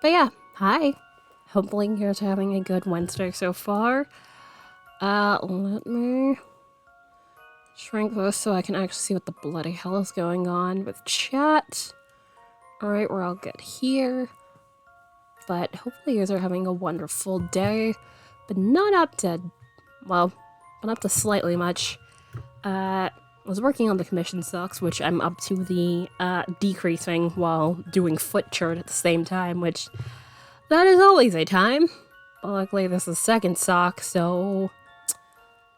But yeah, hi. Hopefully you guys are having a good Wednesday so far. Let me shrink this so I can actually see what the bloody hell is going on with chat. Alright, we're all good here. But hopefully you guys are having a wonderful day. But not up to, well, not up to slightly much. I was working on the commission socks, which I'm up to the decreasing while doing foot chart at the same time, which that is always a time. But luckily this is second sock, so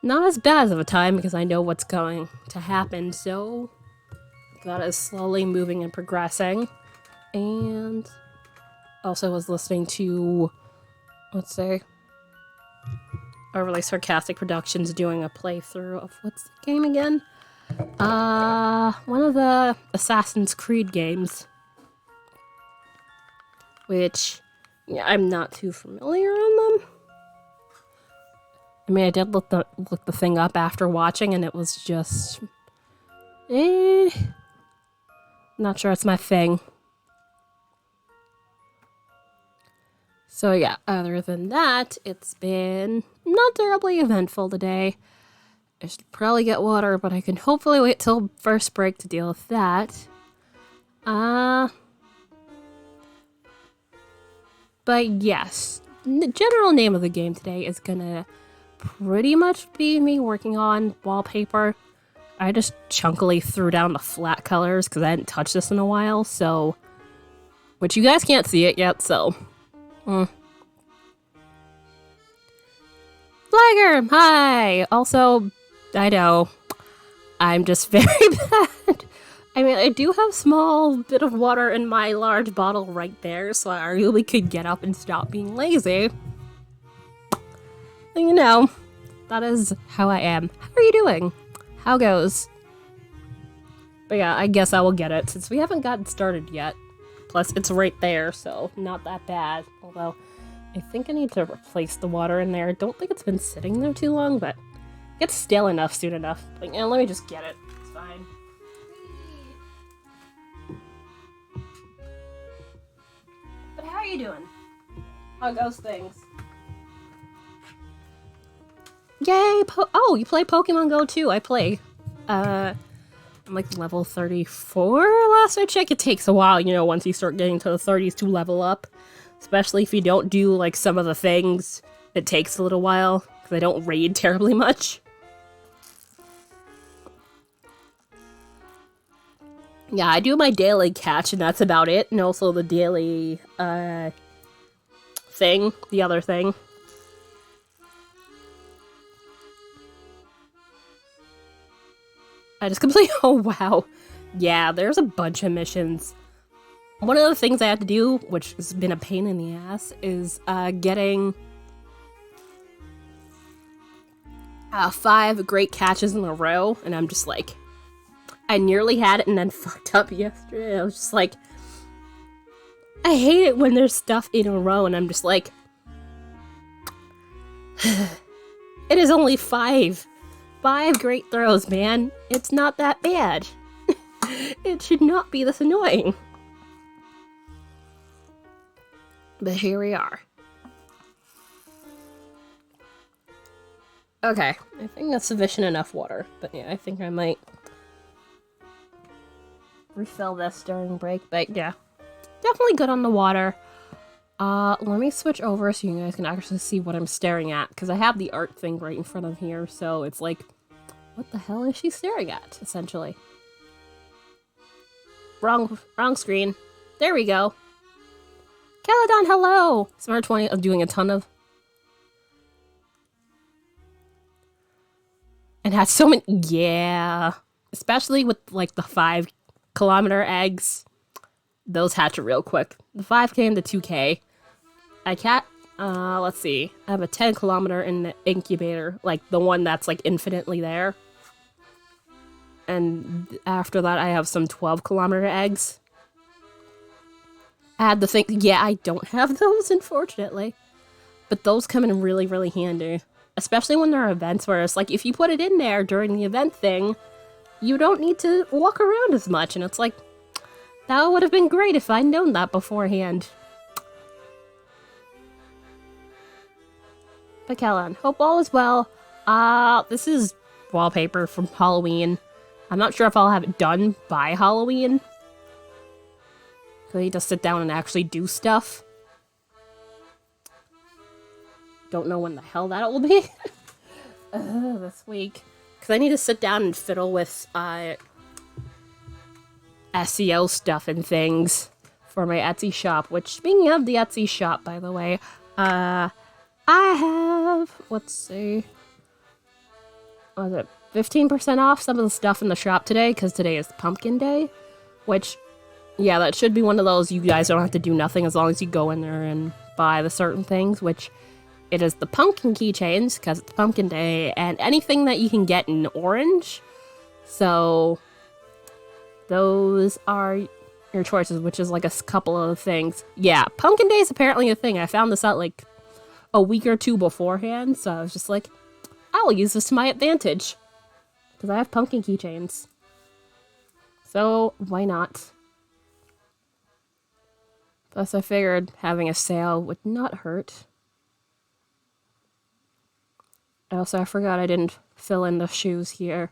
not as bad of a time because I know what's going to happen, so that is slowly moving and progressing. And also was listening to, let's say, Overly Sarcastic Productions doing a playthrough of, what's the game again? One of the Assassin's Creed games. Which, yeah, I'm not too familiar on them. I mean, I did look the thing up after watching, and it was just, not sure it's my thing. So yeah, other than that, it's been not terribly eventful today. I should probably get water, but I can hopefully wait till first break to deal with that. But yes, the general name of the game today is gonna pretty much be me working on Wallpaper. I just chunkily threw down the flat colors because I hadn't touched this in a while, so... Which you guys can't see it yet, so... Flagger! Hi! Also, I know, I'm just very bad. I mean, I do have small bit of water in my large bottle right there, so I really could get up and stop being lazy. You know, that is how I am. How are you doing? How goes? But yeah, I guess I will get it, since we haven't gotten started yet. Plus, it's right there, so not that bad. Although, I think I need to replace the water in there. I don't think it's been sitting there too long, but it gets stale enough soon enough. Like, yeah, let me just get it. It's fine. But how are you doing? How goes things? Yay! Oh, you play Pokemon Go too. I play. I'm like level 34 last I checked. It takes a while, you know, once you start getting to the 30s to level up. Especially if you don't do, like, some of the things. It takes a little while, because I don't raid terribly much. Yeah, I do my daily catch, and that's about it. And also the daily, thing. The other thing. I just completely... Oh, wow. Yeah, there's a bunch of missions. One of the things I have to do, which has been a pain in the ass, is getting 5 great catches in a row, and I'm just like, I nearly had it and then fucked up yesterday. I was just like, I hate it when there's stuff in a row, and I'm just like, it is only 5. 5 great throws, man. It's not that bad. It should not be this annoying. But here we are. Okay, I think that's sufficient enough water. But yeah, I think I might refill this during break. But yeah, definitely good on the water. Let me switch over so you guys can actually see what I'm staring at. Because I have the art thing right in front of here, so it's like, what the hell is she staring at, essentially? Wrong screen. There we go. Caledon, hello! Smart 20, I'm doing a ton of... And has so many... Yeah. Especially with, like, the 5-kilometer eggs. Those hatch real quick. The 5K and the 2K. Let's see. I have a 10-kilometer in the incubator. Like, the one that's, like, infinitely there. And after that, I have some 12-kilometer eggs. I had the thing, yeah, I don't have those, unfortunately. But those come in really, really handy. Especially when there are events where it's like, if you put it in there during the event thing, you don't need to walk around as much. And it's like, that would have been great if I'd known that beforehand. But Kellen, hope all is well. This is wallpaper from Halloween. I'm not sure if I'll have it done by Halloween. I need to sit down and actually do stuff. Don't know when the hell that will be. This week. Because I need to sit down and fiddle with SEO stuff and things for my Etsy shop. Which, speaking of the Etsy shop, by the way, I have, let's see, what was it, 15% off some of the stuff in the shop today, because today is Pumpkin Day, which, yeah, that should be one of those you guys don't have to do nothing as long as you go in there and buy the certain things, which it is the pumpkin keychains, because it's Pumpkin Day, and anything that you can get in orange, so those are your choices, which is like a couple of things. Yeah, Pumpkin Day is apparently a thing. I found this out like a week or two beforehand, so I was just like, I will use this to my advantage. Because I have pumpkin keychains. So, why not? Plus, I figured having a sale would not hurt. Also, I forgot I didn't fill in the shoes here.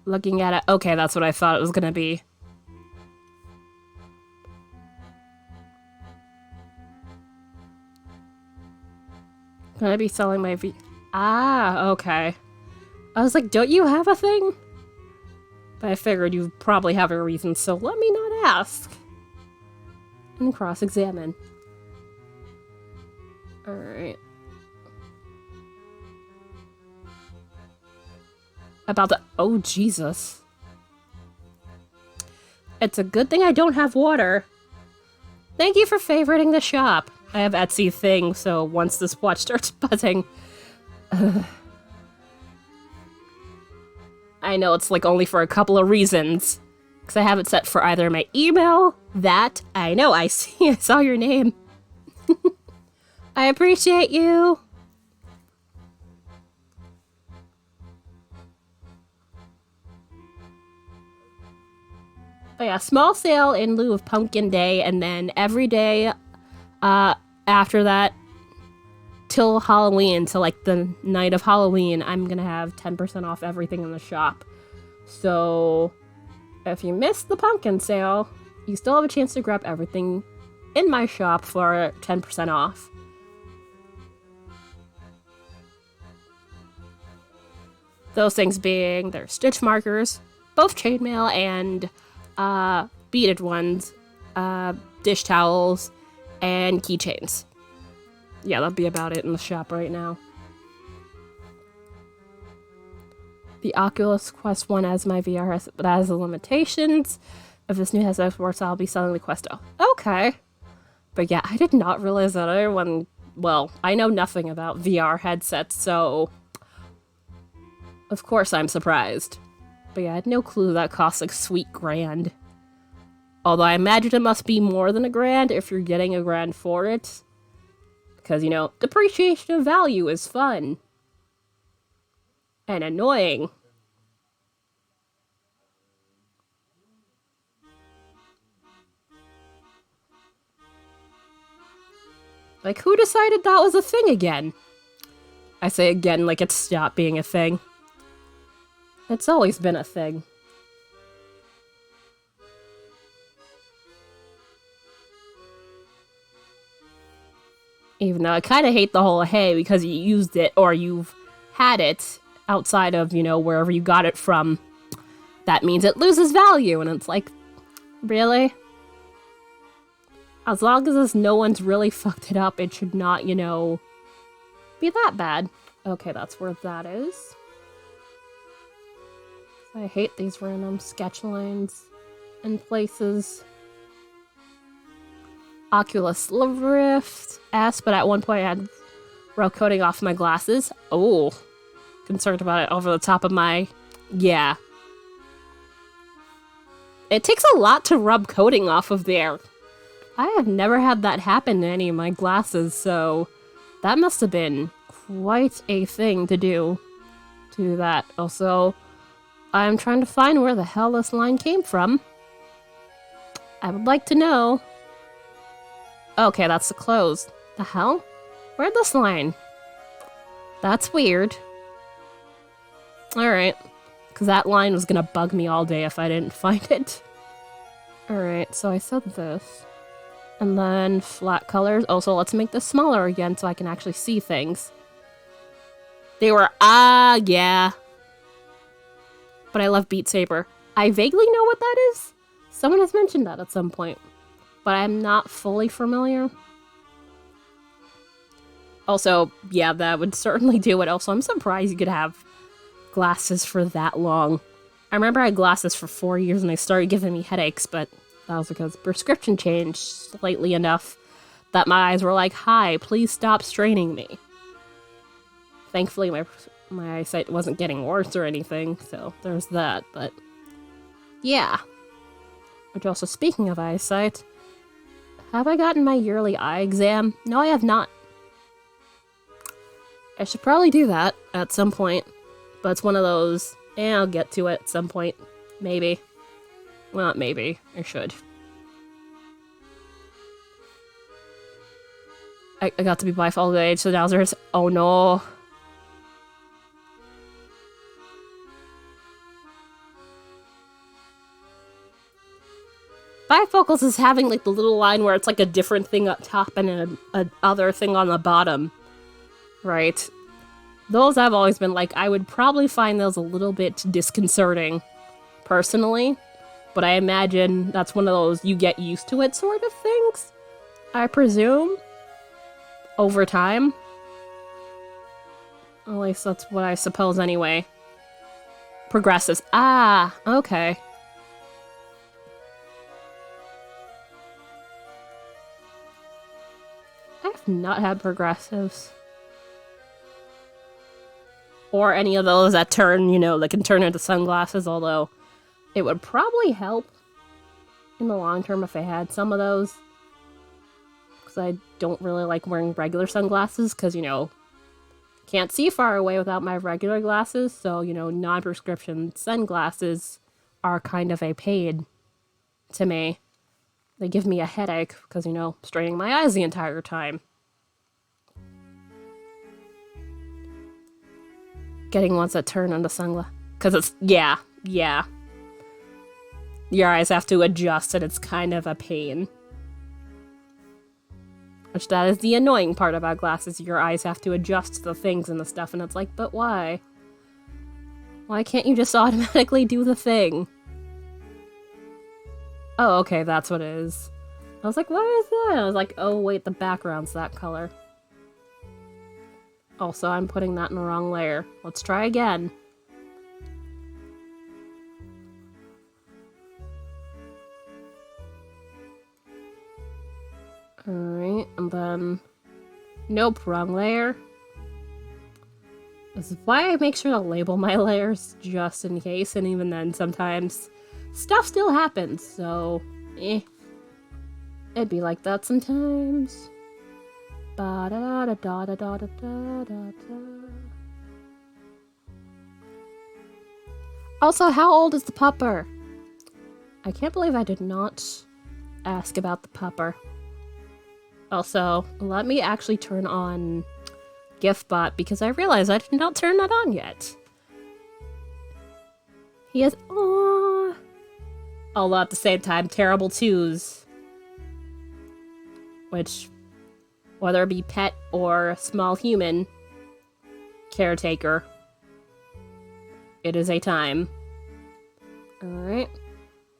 Looking at it, okay, that's what I thought it was gonna be. Gonna be selling my Ah, okay. I was like, don't you have a thing? But I figured you probably have a reason, so let me not ask. And cross-examine. Alright. About the... Oh, Jesus. It's a good thing I don't have water. Thank you for favoriting the shop. I have Etsy thing, so once this watch starts buzzing... I know it's like only for a couple of reasons. Because I have it set for either my email, that... I know, I saw your name. I appreciate you. But yeah, small sale in lieu of Pumpkin Day, and then every day after that, till Halloween, till like the night of Halloween, I'm gonna have 10% off everything in the shop. So, if you missed the pumpkin sale, you still have a chance to grab everything in my shop for 10% off. Those things being their stitch markers, both chainmail and beaded ones, dish towels, and keychains. Yeah, that'll be about it in the shop right now. The Oculus Quest 1 as my VR, but has the limitations. If this new headset works, I'll be selling the Questo. Okay. But yeah, I did not realize that everyone... Well, I know nothing about VR headsets, so... Of course I'm surprised. But yeah, I had no clue that costs like sweet grand. Although I imagine it must be more than $1,000 if you're getting $1,000 for it. Because, you know, depreciation of value is fun. And annoying. Like, who decided that was a thing again? I say again like it's stopped being a thing. It's always been a thing. Even though I kind of hate the whole, hey, because you used it or you've had it outside of, you know, wherever you got it from, that means it loses value. And it's like, really? As long as no one's really fucked it up, it should not, you know, be that bad. Okay, that's where that is. I hate these random sketch lines and places. Oculus Rift S, but at one point I had rub coating off my glasses. Oh, concerned about it over the top of my... Yeah. It takes a lot to rub coating off of there. I have never had that happen to any of my glasses, so that must have been quite a thing to do that. Also, I'm trying to find where the hell this line came from. I would like to know. Okay, that's the close. The hell? Where'd this line? That's weird. Alright. Because that line was gonna bug me all day if I didn't find it. Alright, so I said this. And then flat colors. Also, let's make this smaller again so I can actually see things. They were, yeah. But I love Beat Saber. I vaguely know what that is. Someone has mentioned that at some point. But I'm not fully familiar. Also, yeah, that would certainly do it. Also, I'm surprised you could have glasses for that long. I remember I had glasses for 4 years and they started giving me headaches, but that was because prescription changed slightly enough that my eyes were like, hi, please stop straining me. Thankfully, my eyesight wasn't getting worse or anything, so there's that, but yeah. Which also, speaking of eyesight, have I gotten my yearly eye exam? No, I have not. I should probably do that at some point, but it's one of those, I'll get to it at some point. Maybe. Well, not maybe. I should. I got to be bifocal age, so now there's... Oh no. Bifocals is having like the little line where it's like a different thing up top and a other thing on the bottom. Right. Those I've always been like, I would probably find those a little bit disconcerting, personally. But I imagine that's one of those you get used to it sort of things, I presume, over time. At least that's what I suppose anyway. Progressives. Ah, okay. I've not had progressives. Or any of those that turn, you know, that can turn into sunglasses, although it would probably help in the long term if I had some of those. Because I don't really like wearing regular sunglasses, because, you know, can't see far away without my regular glasses, so, you know, non-prescription sunglasses are kind of a pain to me. They give me a headache, because, you know, straining my eyes the entire time. Getting ones that turn into sunglasses. Because it's, yeah. Your eyes have to adjust and it's kind of a pain. Which that is the annoying part about glasses. Your eyes have to adjust to the things and the stuff and it's like, but why? Why can't you just automatically do the thing? Oh, okay, that's what it is. I was like, what is that? I was like, oh wait, the background's that color. Also, I'm putting that in the wrong layer. Let's try again. Alright, and then... Nope, wrong layer. This is why I make sure to label my layers, just in case, and even then, sometimes stuff still happens, so... It'd be like that sometimes. Also, how old is the pupper? I can't believe I did not ask about the pupper. Also, let me actually turn on GiftBot because I realized I did not turn that on yet. He has, aww. Although at the same time, terrible twos. Which, whether it be pet or small human caretaker, it is a time. Alright.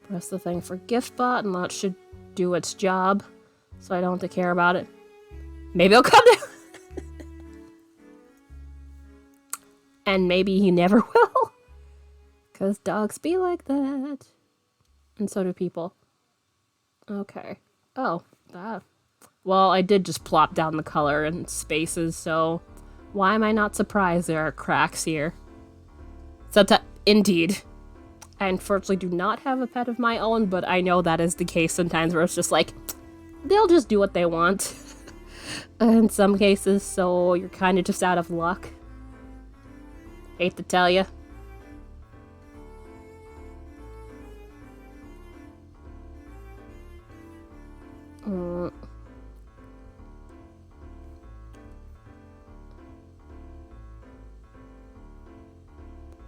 Press the thing for GiftBot and that should do its job. So I don't have to care about it. Maybe he'll come down. And maybe he never will. Because dogs be like that. And so do people. Okay. Oh, that. Well, I did just plop down the color and spaces, so why am I not surprised there are cracks here? Indeed. I unfortunately do not have a pet of my own, but I know that is the case sometimes where it's just like, they'll just do what they want. In some cases, so you're kind of just out of luck. Hate to tell you.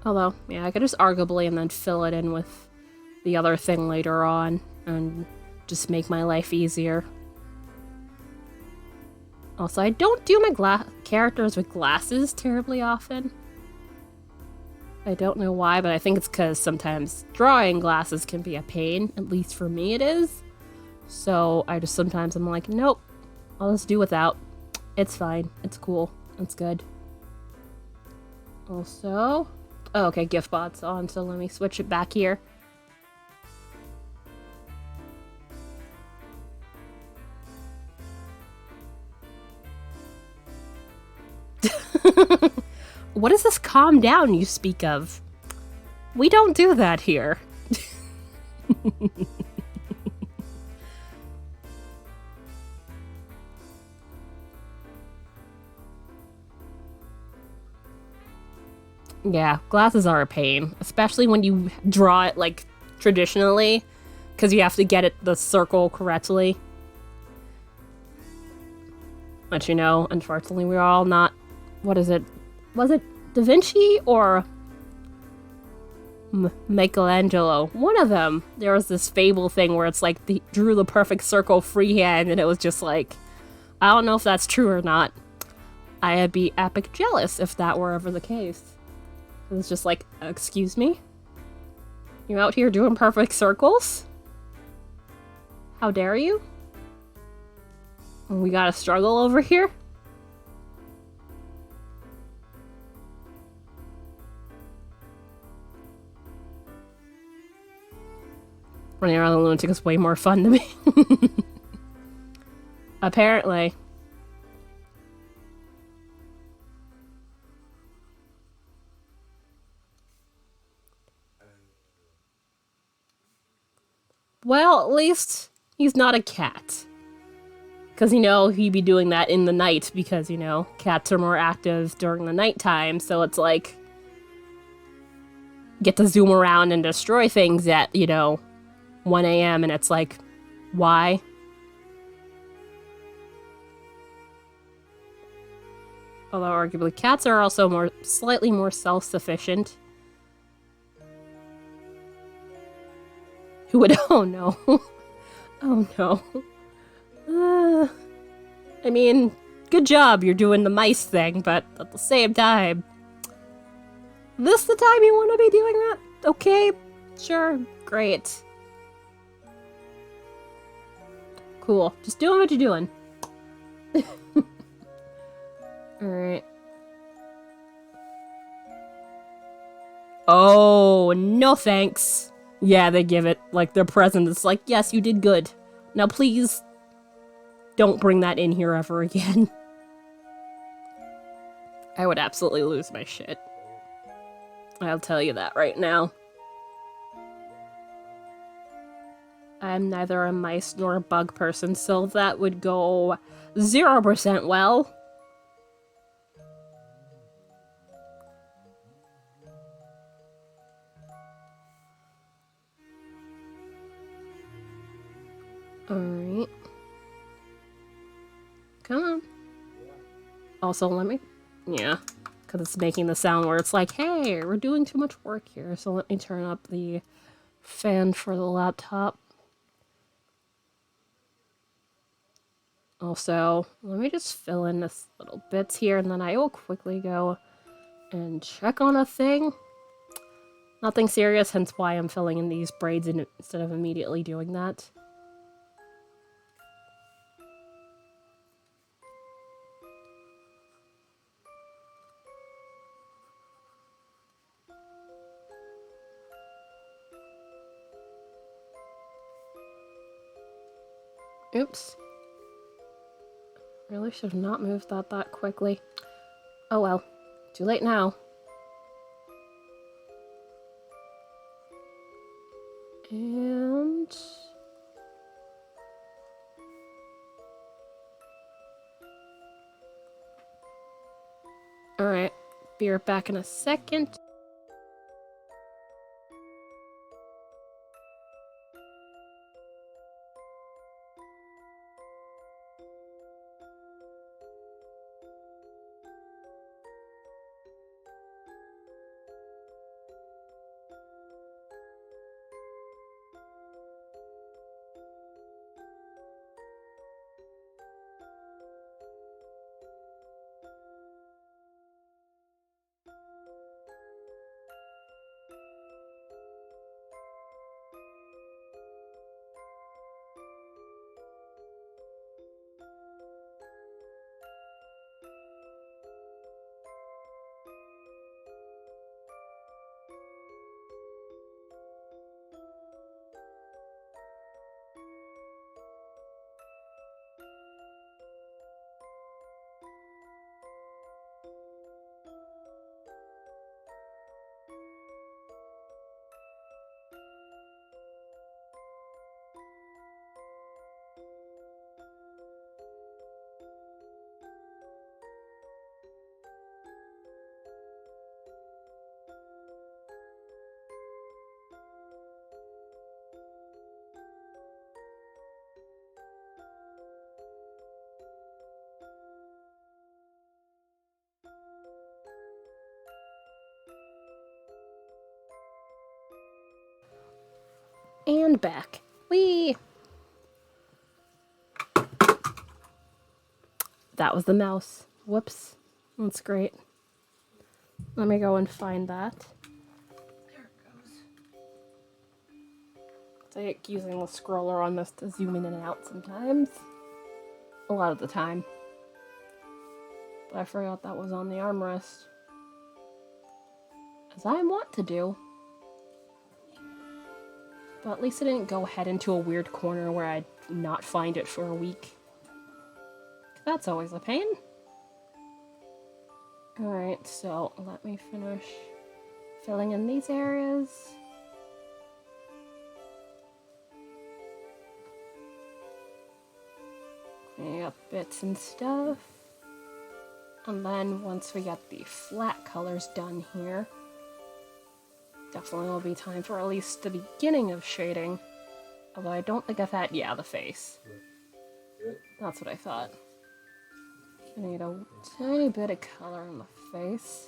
Although, yeah, I could just arguably and then fill it in with the other thing later on and just make my life easier. Also, I don't do my characters with glasses terribly often. I don't know why, but I think it's because sometimes drawing glasses can be a pain. At least for me it is. So I just sometimes I'm like, nope, I'll just do without. It's fine. It's cool. It's good. Also, oh, okay, gift bot's on, so let me switch it back here. What is this calm down you speak of? We don't do that here. Yeah, glasses are a pain, especially when you draw it like traditionally, because you have to get it the circle correctly. But you know, unfortunately, we're all not. What is it? Was it Da Vinci or Michelangelo? One of them. There was this fable thing where it's like they drew the perfect circle freehand, and it was just like, I don't know if that's true or not. I'd be epic jealous if that were ever the case. It's just like, excuse me? You out here doing perfect circles? How dare you? We gotta struggle over here? Running around the lunatic is way more fun to me. Apparently. Well, at least he's not a cat. Because, you know, he'd be doing that in the night because, you know, cats are more active during the nighttime. So it's like, get to zoom around and destroy things at, you know, 1 a.m. and it's like, why? Although arguably cats are also slightly more self-sufficient. Who would? Oh no. Oh no. I mean, good job you're doing the mice thing, but at the same time, this the time you want to be doing that? Okay, sure, great. Cool, just doing what you're doing. Alright. Oh, no thanks. Yeah, they give it, like, their present. It's like, yes, you did good. Now please, don't bring that in here ever again. I would absolutely lose my shit. I'll tell you that right now. I'm neither a mice nor a bug person, so that would go 0% well. Alright. Come on. Also, let me... Yeah. Because it's making the sound where it's like, hey, we're doing too much work here. So let me turn up the fan for the laptop. Also, let me just fill in this little bits here, and then I will quickly go and check on a thing. Nothing serious, hence why I'm filling in these braids instead of immediately doing that. Oops. Really should have not moved that quickly. Oh well. Too late now. And... Alright. Be right back in a second. And back. Whee! That was the mouse. Whoops. That's great. Let me go and find that. There it goes. I like using the scroller on this to zoom in and out sometimes. A lot of the time. But I forgot that was on the armrest. As I want to do. But at least I didn't go head into a weird corner where I'd not find it for a week. That's always a pain. Alright, so let me finish filling in these areas. Cleaning up bits and stuff. And then once we get the flat colors done here, definitely will be time for at least the beginning of shading. Although I don't think I've had, yeah, the face. That's what I thought. I need a tiny bit of color on the face.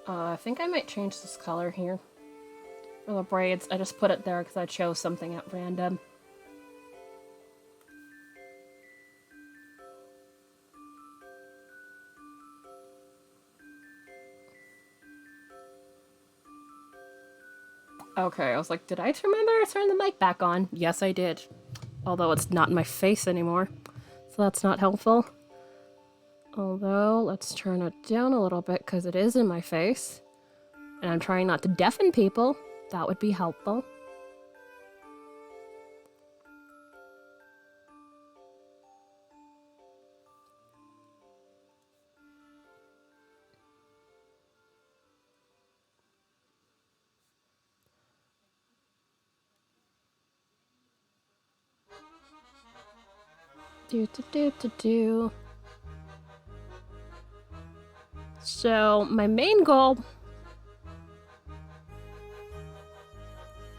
I think I might change this color here. For the braids, I just put it there because I chose something at random. Okay, I was like, did I remember to turn the mic back on? Yes, I did. Although it's not in my face anymore. So that's not helpful. Although, let's turn it down a little bit because it is in my face. And I'm trying not to deafen people. That would be helpful. So, my main goal...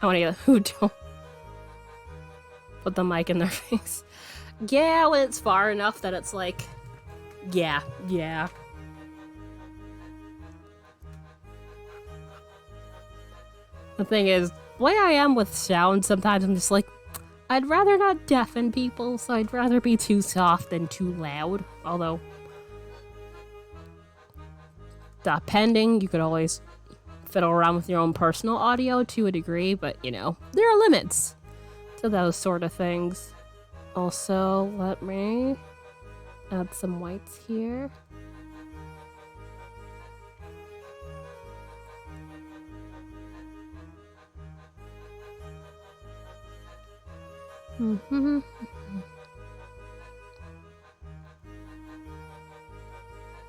I want to get who don't put the mic in their face. Yeah, when it's far enough that it's like... Yeah. The thing is, the way I am with sound, sometimes I'm just like, I'd rather not deafen people, so I'd rather be too soft than too loud. Although, depending, you could always fiddle around with your own personal audio to a degree, but, you know, there are limits to those sort of things. Also, let me add some whites here.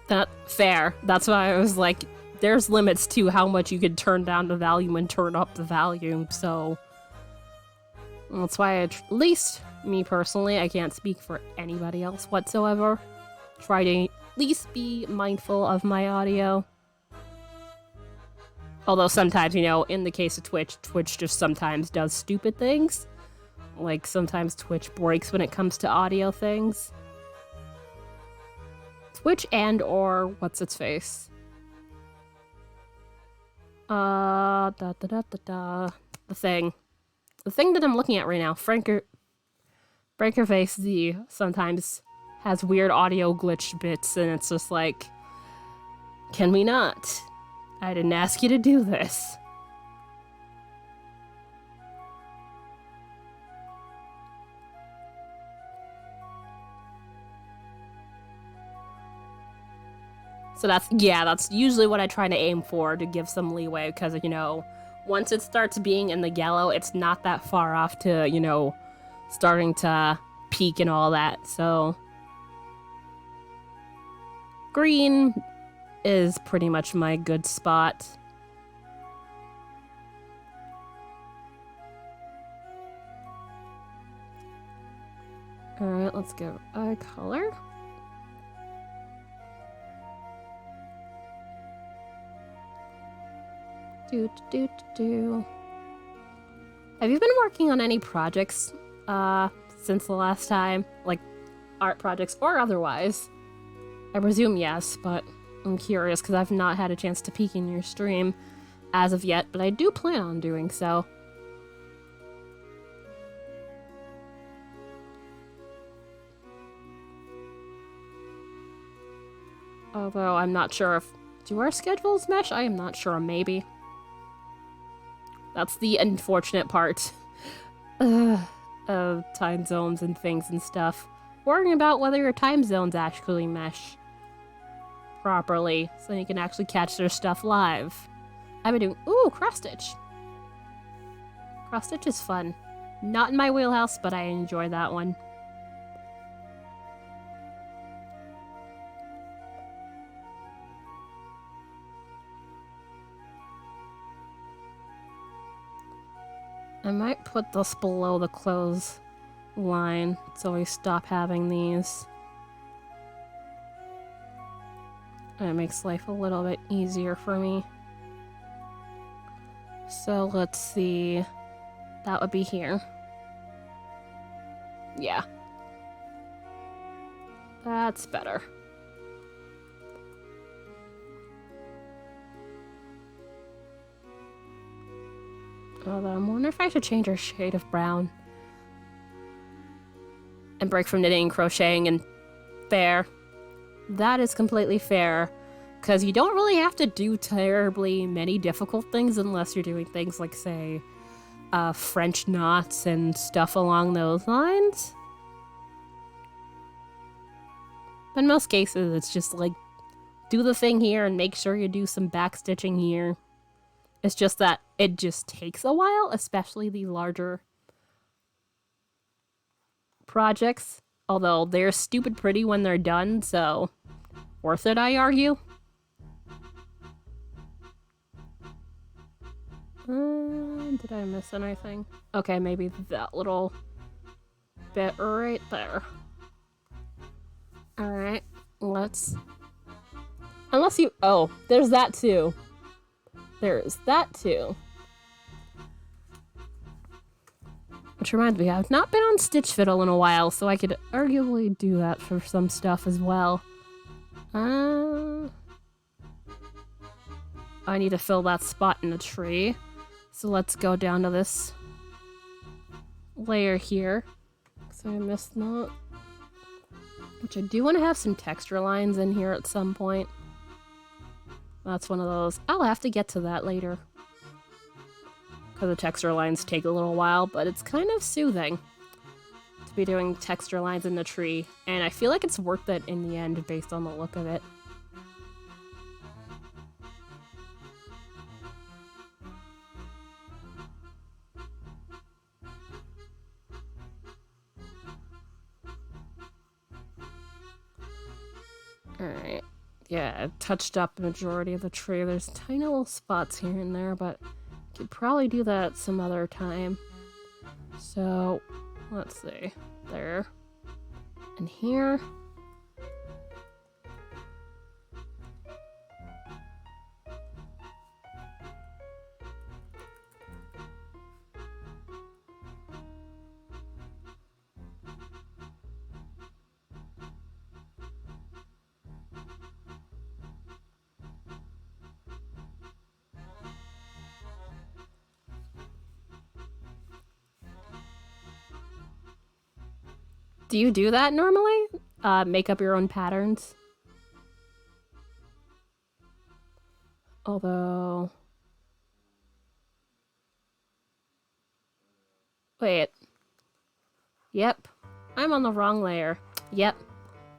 That fair. That's why I was like, there's limits to how much you can turn down the volume and turn up the volume, so that's why at least me personally, I can't speak for anybody else whatsoever. Try to at least be mindful of my audio. Although sometimes, you know, in the case of Twitch just sometimes does stupid things. Like, sometimes Twitch breaks when it comes to audio things. Twitch and or what's its face? The thing that I'm looking at right now, Breakerface Z sometimes has weird audio glitch bits, and it's just like, can we not? I didn't ask you to do this. So that's usually what I try to aim for, to give some leeway, because, you know, once it starts being in the yellow, it's not that far off to, you know, starting to peak and all that, so... Green is pretty much my good spot. Alright, let's give eye color. Have you been working on any projects since the last time? Like, art projects or otherwise? I presume yes, but I'm curious because I've not had a chance to peek in your stream as of yet, but I do plan on doing so. Although I'm not sure if... Do our schedules mesh? I am not sure. Maybe. That's the unfortunate part of time zones and things and stuff. Worrying about whether your time zones actually mesh properly so you can actually catch their stuff live. I've been doing... Ooh, cross-stitch. Cross-stitch is fun. Not in my wheelhouse, but I enjoy that one. I might put this below the clothes line so we stop having these. And it makes life a little bit easier for me. So let's see. That would be here. Yeah. That's better. Although I'm wondering if I should change our shade of brown. And break from knitting and crocheting and fair. That is completely fair. Because you don't really have to do terribly many difficult things unless you're doing things like, say, French knots and stuff along those lines. But in most cases, it's just like, do the thing here and make sure you do some backstitching here. It's just that it just takes a while, especially the larger projects. Although they're stupid pretty when they're done, so worth it, I argue. Did I miss anything? Okay, maybe that little bit right there. Alright, let's... Unless you... Oh, there's that too. There's that too. Which reminds me, I've not been on Stitch Fiddle in a while, so I could arguably do that for some stuff as well. I need to fill that spot in a tree. So let's go down to this layer here. So I missed that. Which I do want to have some texture lines in here at some point. That's one of those. I'll have to get to that later. Because the texture lines take a little while, but it's kind of soothing to be doing texture lines in the tree. And I feel like it's worth it in the end based on the look of it. Alright. Yeah, I've touched up the majority of the tree. There's tiny little spots here and there, but I could probably do that some other time. So, let's see. There. And here. Do you do that normally? Make up your own patterns? Although... Wait. Yep. I'm on the wrong layer. Yep.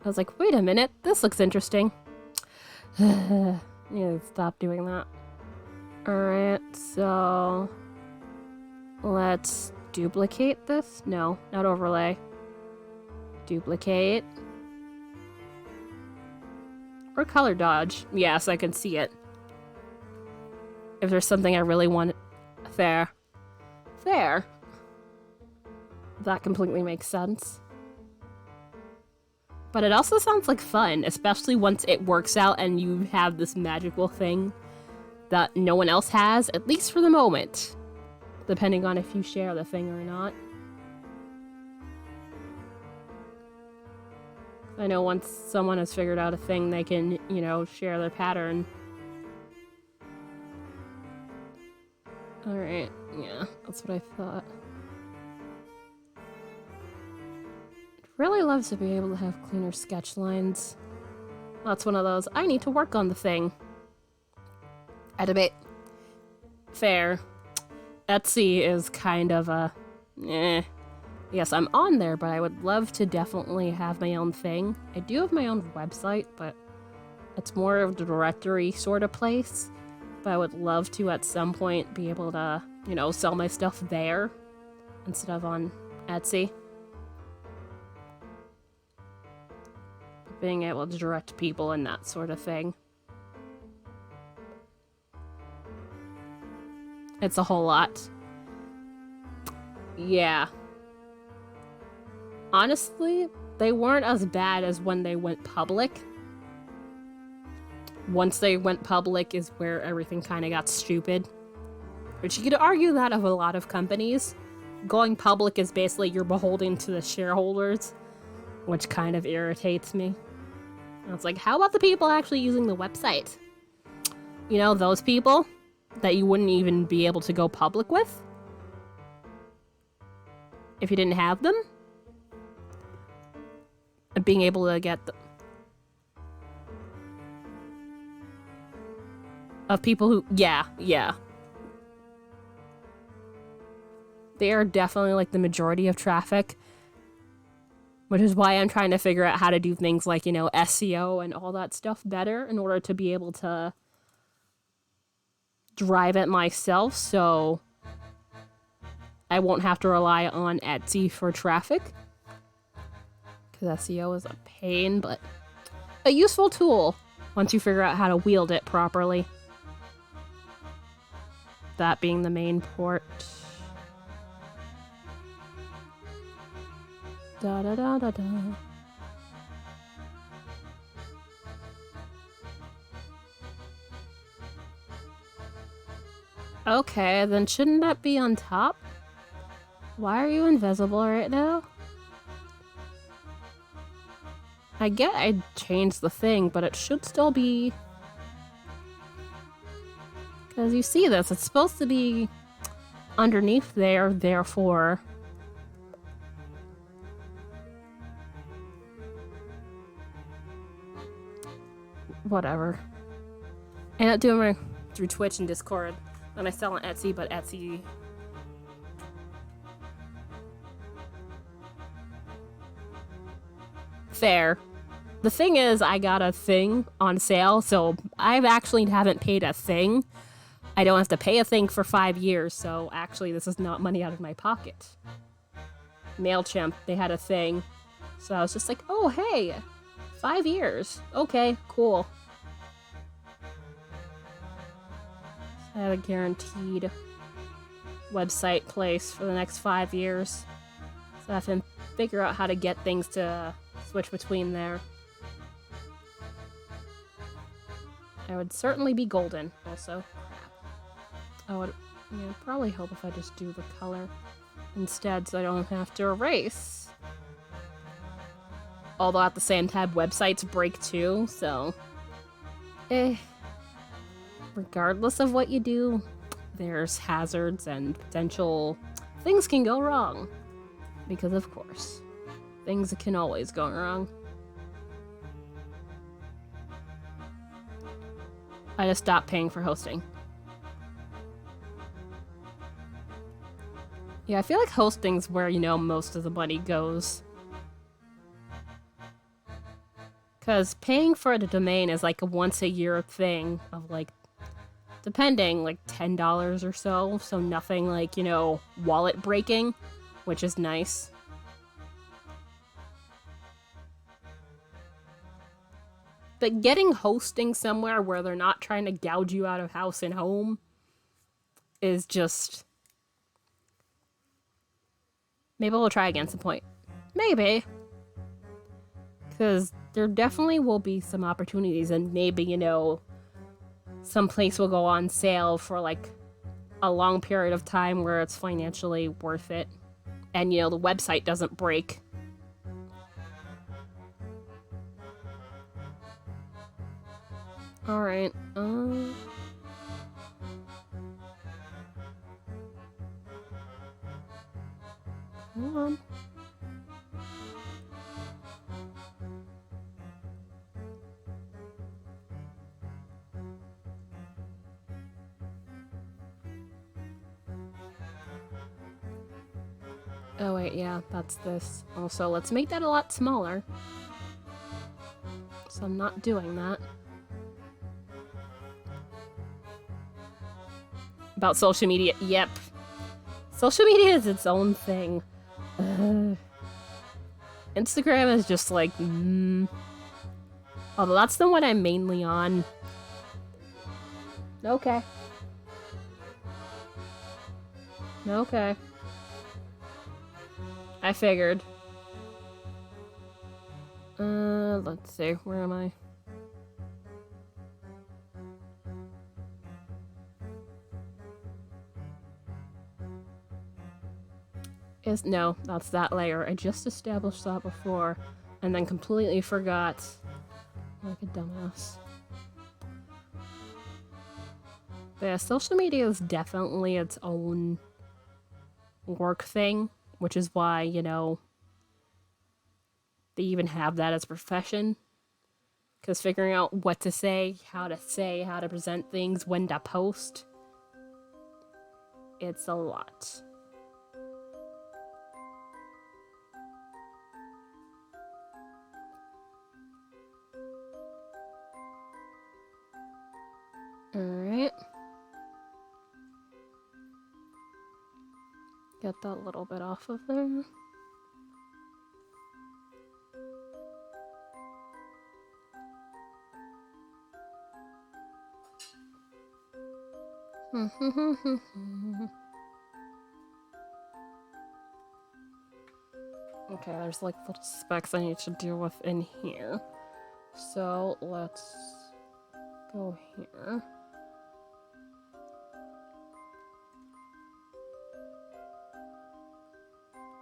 I was like, wait a minute, this looks interesting. Need to stop doing that. Alright, so... Let's duplicate this? No, not overlay. Duplicate. Or color dodge. Yes, I can see it. If there's something I really want... Fair. Fair. That completely makes sense. But it also sounds like fun, especially once it works out and you have this magical thing that no one else has, at least for the moment. Depending on if you share the thing or not. I know once someone has figured out a thing, they can, you know, share their pattern. Alright, yeah, that's what I thought. I'd really love to be able to have cleaner sketch lines. That's one of those, I need to work on the thing. I debate. Fair. Etsy is kind of a... Yes, I'm on there, but I would love to definitely have my own thing. I do have my own website, but it's more of a directory sort of place. But I would love to, at some point, be able to, you know, sell my stuff there instead of on Etsy. Being able to direct people and that sort of thing. It's a whole lot. Yeah. Honestly, they weren't as bad as when they went public. Once they went public is where everything kind of got stupid. Which you could argue that of a lot of companies. Going public is basically you're beholden to the shareholders, which kind of irritates me. And it's like, how about the people actually using the website? You know, those people that you wouldn't even be able to go public with if you didn't have them. And being able to get of people who, yeah. They are definitely like the majority of traffic, which is why I'm trying to figure out how to do things like, you know, SEO and all that stuff better in order to be able to drive it myself, so I won't have to rely on Etsy for traffic. Because SEO is a pain, but a useful tool once you figure out how to wield it properly. That being the main port. Da da da da da. Okay, then shouldn't that be on top? Why are you invisible right now? I get I changed the thing, but it should still be... Because you see this, it's supposed to be underneath there, therefore... Whatever. I end up doing my through Twitch and Discord. Then I sell on Etsy, but Etsy... Fair. The thing is, I got a thing on sale, so I actually haven't paid a thing. I don't have to pay a thing for 5 years, so actually this is not money out of my pocket. MailChimp, they had a thing. So I was just like, oh, hey, 5 years. Okay, cool. I have a guaranteed website place for the next 5 years. So I have to figure out how to get things to switch between there. I would certainly be golden, also. I would probably help if I just do the color instead so I don't have to erase. Although at the same time, websites break too, so... Regardless of what you do, there's hazards and potential things can go wrong. Because of course, things can always go wrong. I just stopped paying for hosting. Yeah, I feel like hosting's where, you know, most of the money goes. Because paying for the domain is like a once-a-year thing of, like, depending, like $10 or so. So nothing like, you know, wallet breaking, which is nice. But getting hosting somewhere where they're not trying to gouge you out of house and home is just... Maybe we'll try again some point. Maybe. Because there definitely will be some opportunities and maybe, you know, some place will go on sale for like a long period of time where it's financially worth it. And, you know, the website doesn't break. Alright, come on. Oh wait, yeah, that's this. Also, let's make that a lot smaller. So I'm not doing that. About social media, yep. Social media is its own thing. Instagram is just like, Although that's the one I'm mainly on. Okay. Okay. I figured. Let's see, where am I? No, that's that layer. I just established that before and then completely forgot. Like a dumbass. But yeah, social media is definitely its own work thing, which is why, you know, they even have that as a profession. Because figuring out what to say, how to present things, when to post, it's a lot. Alright. Get that little bit off of there. Okay, there's like little specks I need to deal with in here. So let's go here.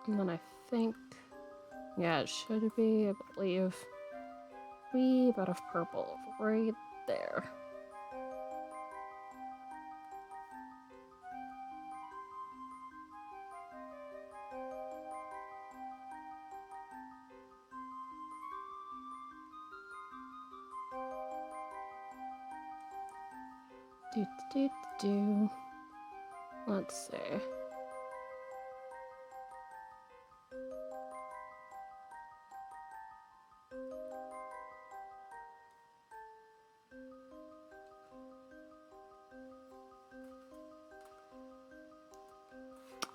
And then I think, yeah, it should be, I believe, a wee bit of purple right there. Let's see.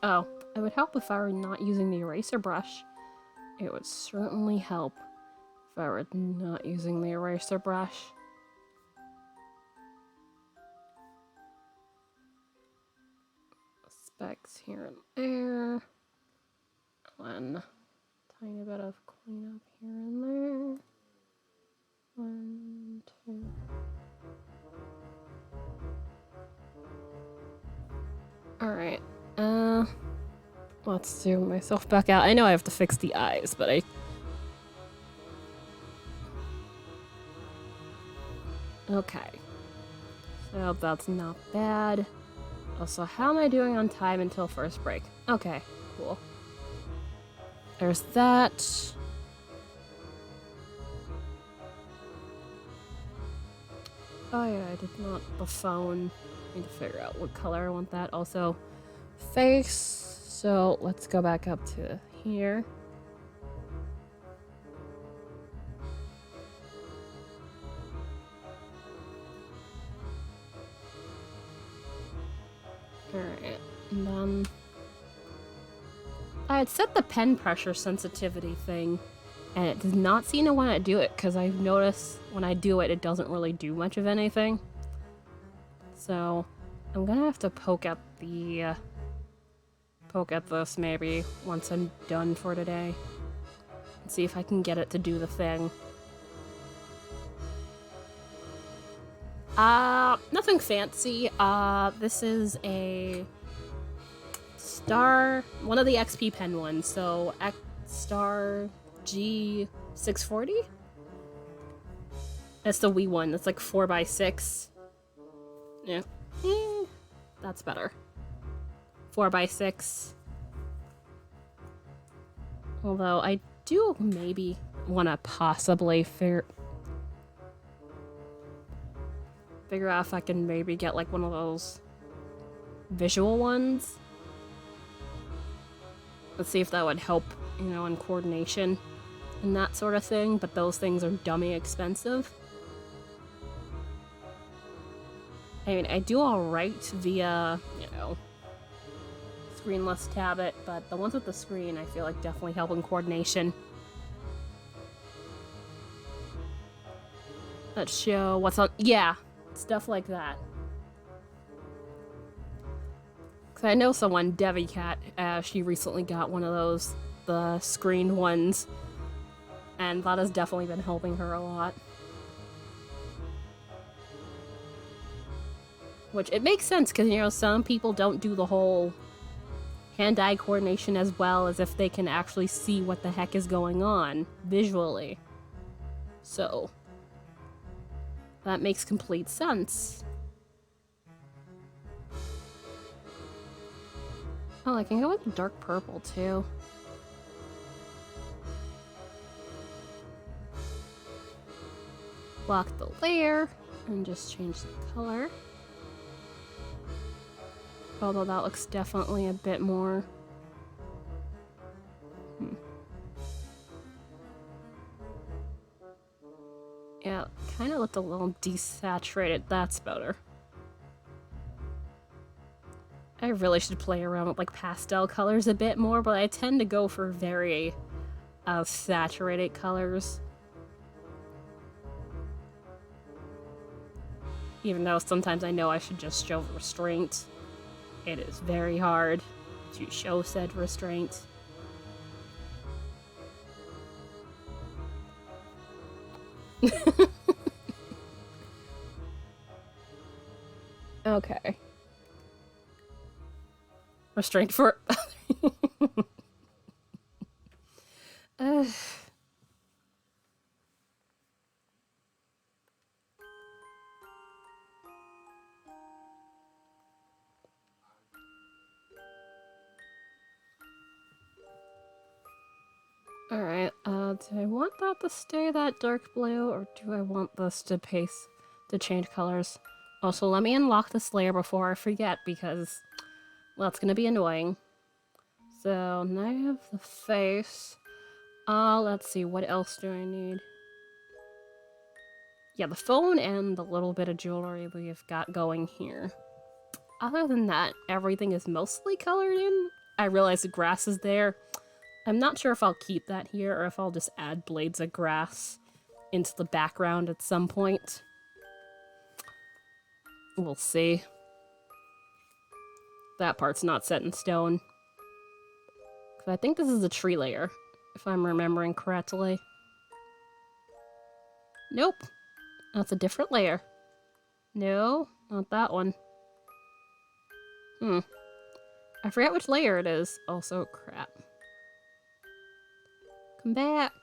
Oh, it would help if I were not using the eraser brush. It would certainly help if I were not using the eraser brush. Specks here and there. One tiny bit of cleanup here and there. 1, 2. Alright, let's zoom myself back out. I know I have to fix the eyes, but okay. So that's not bad. Also, how am I doing on time until first break? Okay, cool. There's that. Oh yeah, I did not. The phone. I need to figure out what color I want that. Also, face. So let's go back up to here. Alright, and then I had set the pen pressure sensitivity thing, and it does not seem to want to do it, because I've noticed when I do it, it doesn't really do much of anything. So I'm gonna have to poke at this maybe once I'm done for today, and see if I can get it to do the thing. Nothing fancy. This is a Star, one of the XP pen ones, so Star G640? It's the wee one. It's like 4x6. Yeah. That's better. 4x6. Although I do maybe want to possibly figure out if I can maybe get like one of those visual ones. Let's see if that would help, you know, in coordination and that sort of thing, but those things are dummy expensive. I mean, I do alright via, you know, screenless tablet, but the ones with the screen I feel like definitely help in coordination. Let's show what's on. Yeah, stuff like that. Because I know someone, Devi Cat, she recently got one of those, the screened ones, and that has definitely been helping her a lot. Which, it makes sense, because, you know, some people don't do the whole hand-eye coordination as well as if they can actually see what the heck is going on visually. So, that makes complete sense. Oh, I can go with dark purple, too. Block the layer, and just change the color. Although that looks definitely a bit more... Yeah, kind of looked a little desaturated. That's better. I really should play around with like pastel colors a bit more, but I tend to go for very saturated colors. Even though sometimes I know I should just show restraint. It is very hard to show said restraint. Okay. Restraint for... Alright, do I want that to stay that dark blue, or do I want this to change colors? Also, let me unlock this layer before I forget, because, well, it's gonna be annoying. So, now I have the face. Let's see, what else do I need? Yeah, the phone and the little bit of jewelry we've got going here. Other than that, everything is mostly colored in. I realize the grass is there. I'm not sure if I'll keep that here or if I'll just add blades of grass into the background at some point. We'll see. That part's not set in stone. 'Cause I think this is a tree layer, if I'm remembering correctly. Nope. That's a different layer. No, not that one. I forget which layer it is. Also, crap. Come back.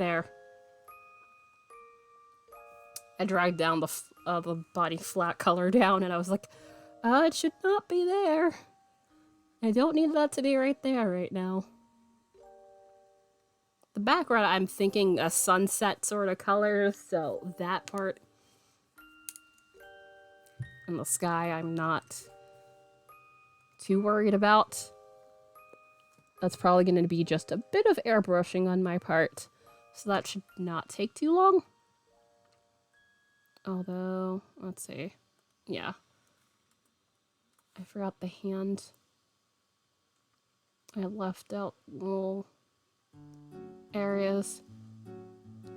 There. I dragged down the body flat color down, and I was like, it should not be there. I don't need that to be right there right now. The background, I'm thinking a sunset sort of color, so that part. And the sky, I'm not too worried about. That's probably going to be just a bit of airbrushing on my part, so that should not take too long. Although, let's see. Yeah. I forgot the hand. I left out little areas.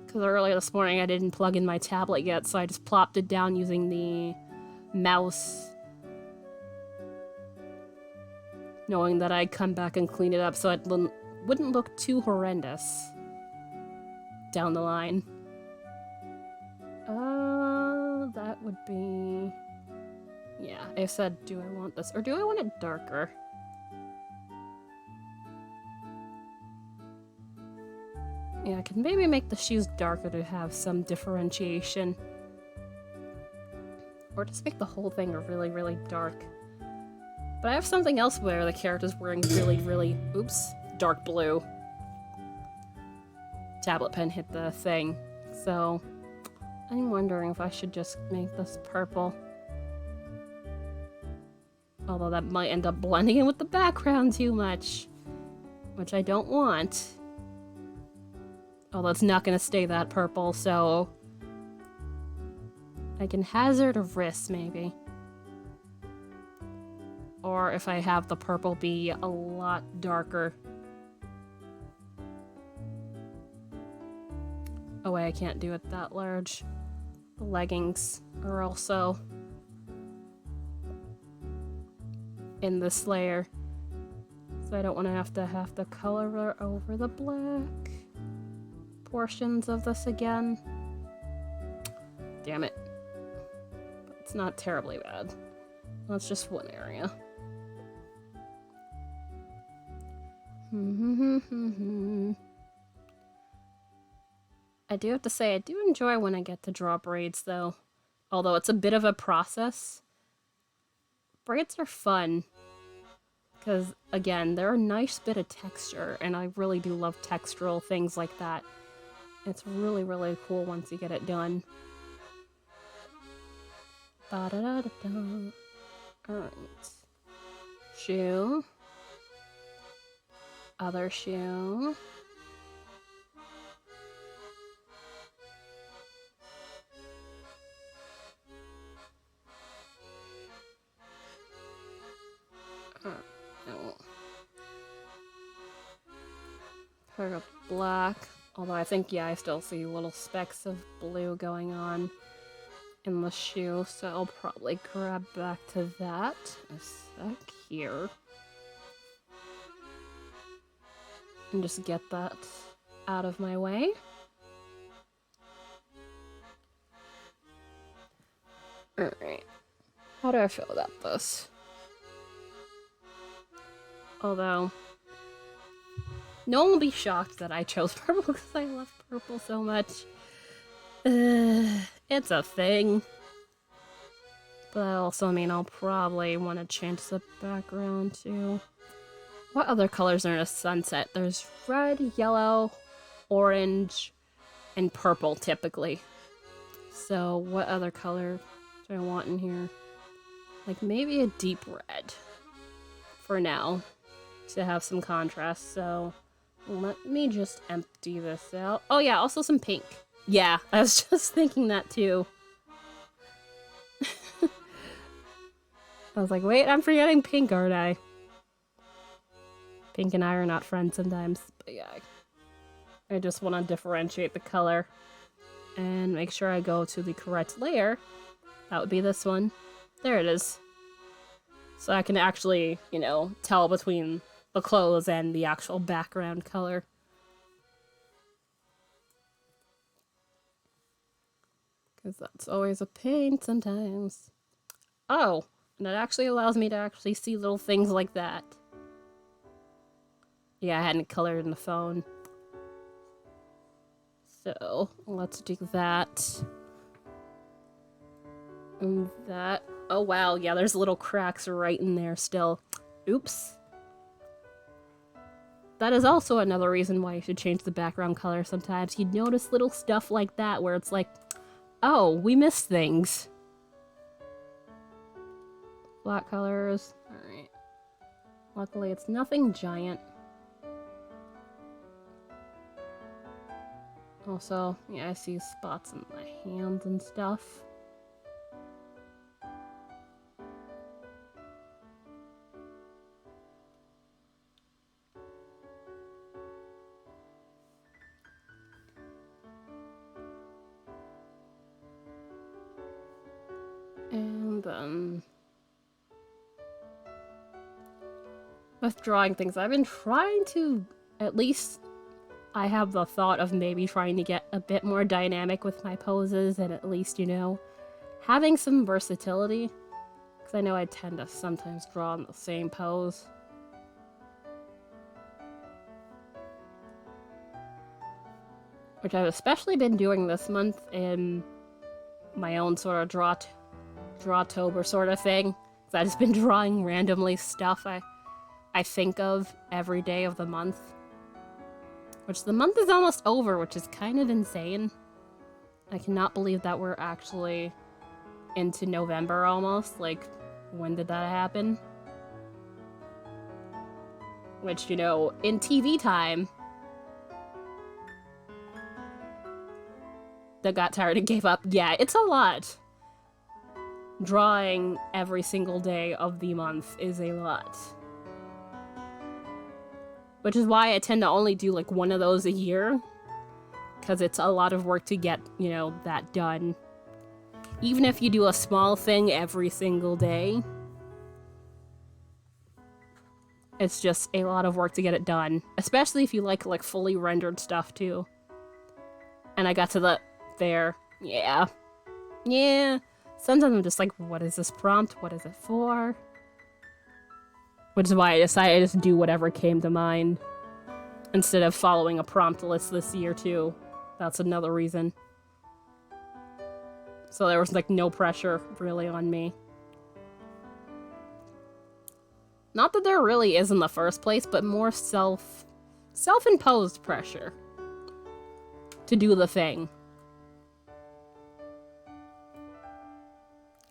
Because earlier this morning I didn't plug in my tablet yet, so I just plopped it down using the mouse. Knowing that I'd come back and clean it up so it wouldn't look too horrendous down the line. That would be... Yeah, I said, do I want this? Or do I want it darker? Yeah, I can maybe make the shoes darker to have some differentiation. Or just make the whole thing really, really dark. But I have something else where the character's wearing really, really, oops, dark blue. Tablet pen hit the thing. So, I'm wondering if I should just make this purple. Although that might end up blending in with the background too much. Which I don't want. Although it's not going to stay that purple, so... I can hazard a risk, maybe. Or if I have the purple be a lot darker. Oh wait, I can't do it that large. The leggings are also in this layer. So I don't want to have to color over the black portions of this again. Damn it. But it's not terribly bad. That's just one area. I do have to say, I do enjoy when I get to draw braids, though. Although it's a bit of a process. Braids are fun. Because, again, they're a nice bit of texture, and I really do love textural things like that. It's really, really cool once you get it done. Ba-da-da-da-da. Alright. Shoe. Other shoe. Pair of black. Although I think, yeah, I still see little specks of blue going on in the shoe, so I'll probably grab back to that a sec here. And just get that out of my way. Alright. How do I feel about this? Although, no one will be shocked that I chose purple because I love purple so much. It's a thing. But also, I mean, I'll probably want to change the background too. What other colors are in a sunset? There's red, yellow, orange, and purple typically. So what other color do I want in here? Like maybe a deep red for now to have some contrast. So let me just empty this out. Oh yeah, also some pink. Yeah, I was just thinking that too. I was like, wait, I'm forgetting pink, aren't I? Pink and I are not friends sometimes, but yeah. I just want to differentiate the color and make sure I go to the correct layer. That would be this one. There it is. So I can actually, you know, tell between the clothes and the actual background color. Because that's always a pain sometimes. Oh, and it actually allows me to actually see little things like that. Yeah, I hadn't colored in the phone. So, let's do that. And that. Oh wow, yeah, there's little cracks right in there still. Oops. That is also another reason why you should change the background color sometimes. You'd notice little stuff like that where it's like, oh, we missed things. Black colors. Alright. Luckily, it's nothing giant. Also, yeah, I see spots in my hands and stuff. And then with drawing things, I've been trying to, at least I have the thought of maybe trying to get a bit more dynamic with my poses and at least, you know, having some versatility. Because I know I tend to sometimes draw in the same pose. which I've especially been doing this month in my own sort of Drawtober sort of thing. So I've just been drawing randomly stuff I think of every day of the month. Which the month is almost over, which is kind of insane. I cannot believe that we're actually into November almost. Like, when did that happen? Which, you know, in TV time, that got tired and gave up. Yeah, it's a lot. Drawing every single day of the month is a lot. Which is why I tend to only do like one of those a year. Because it's a lot of work to get, you know, that done. Even if you do a small thing every single day, it's just a lot of work to get it done. Especially if you like fully rendered stuff too. And I got to there. Yeah. Sometimes I'm just like, what is this prompt? What is it for? Which is why I decided to just do whatever came to mind. Instead of following a prompt list this year too. That's another reason. So there was like no pressure really on me. Not that there really is in the first place, but more self-imposed pressure to do the thing.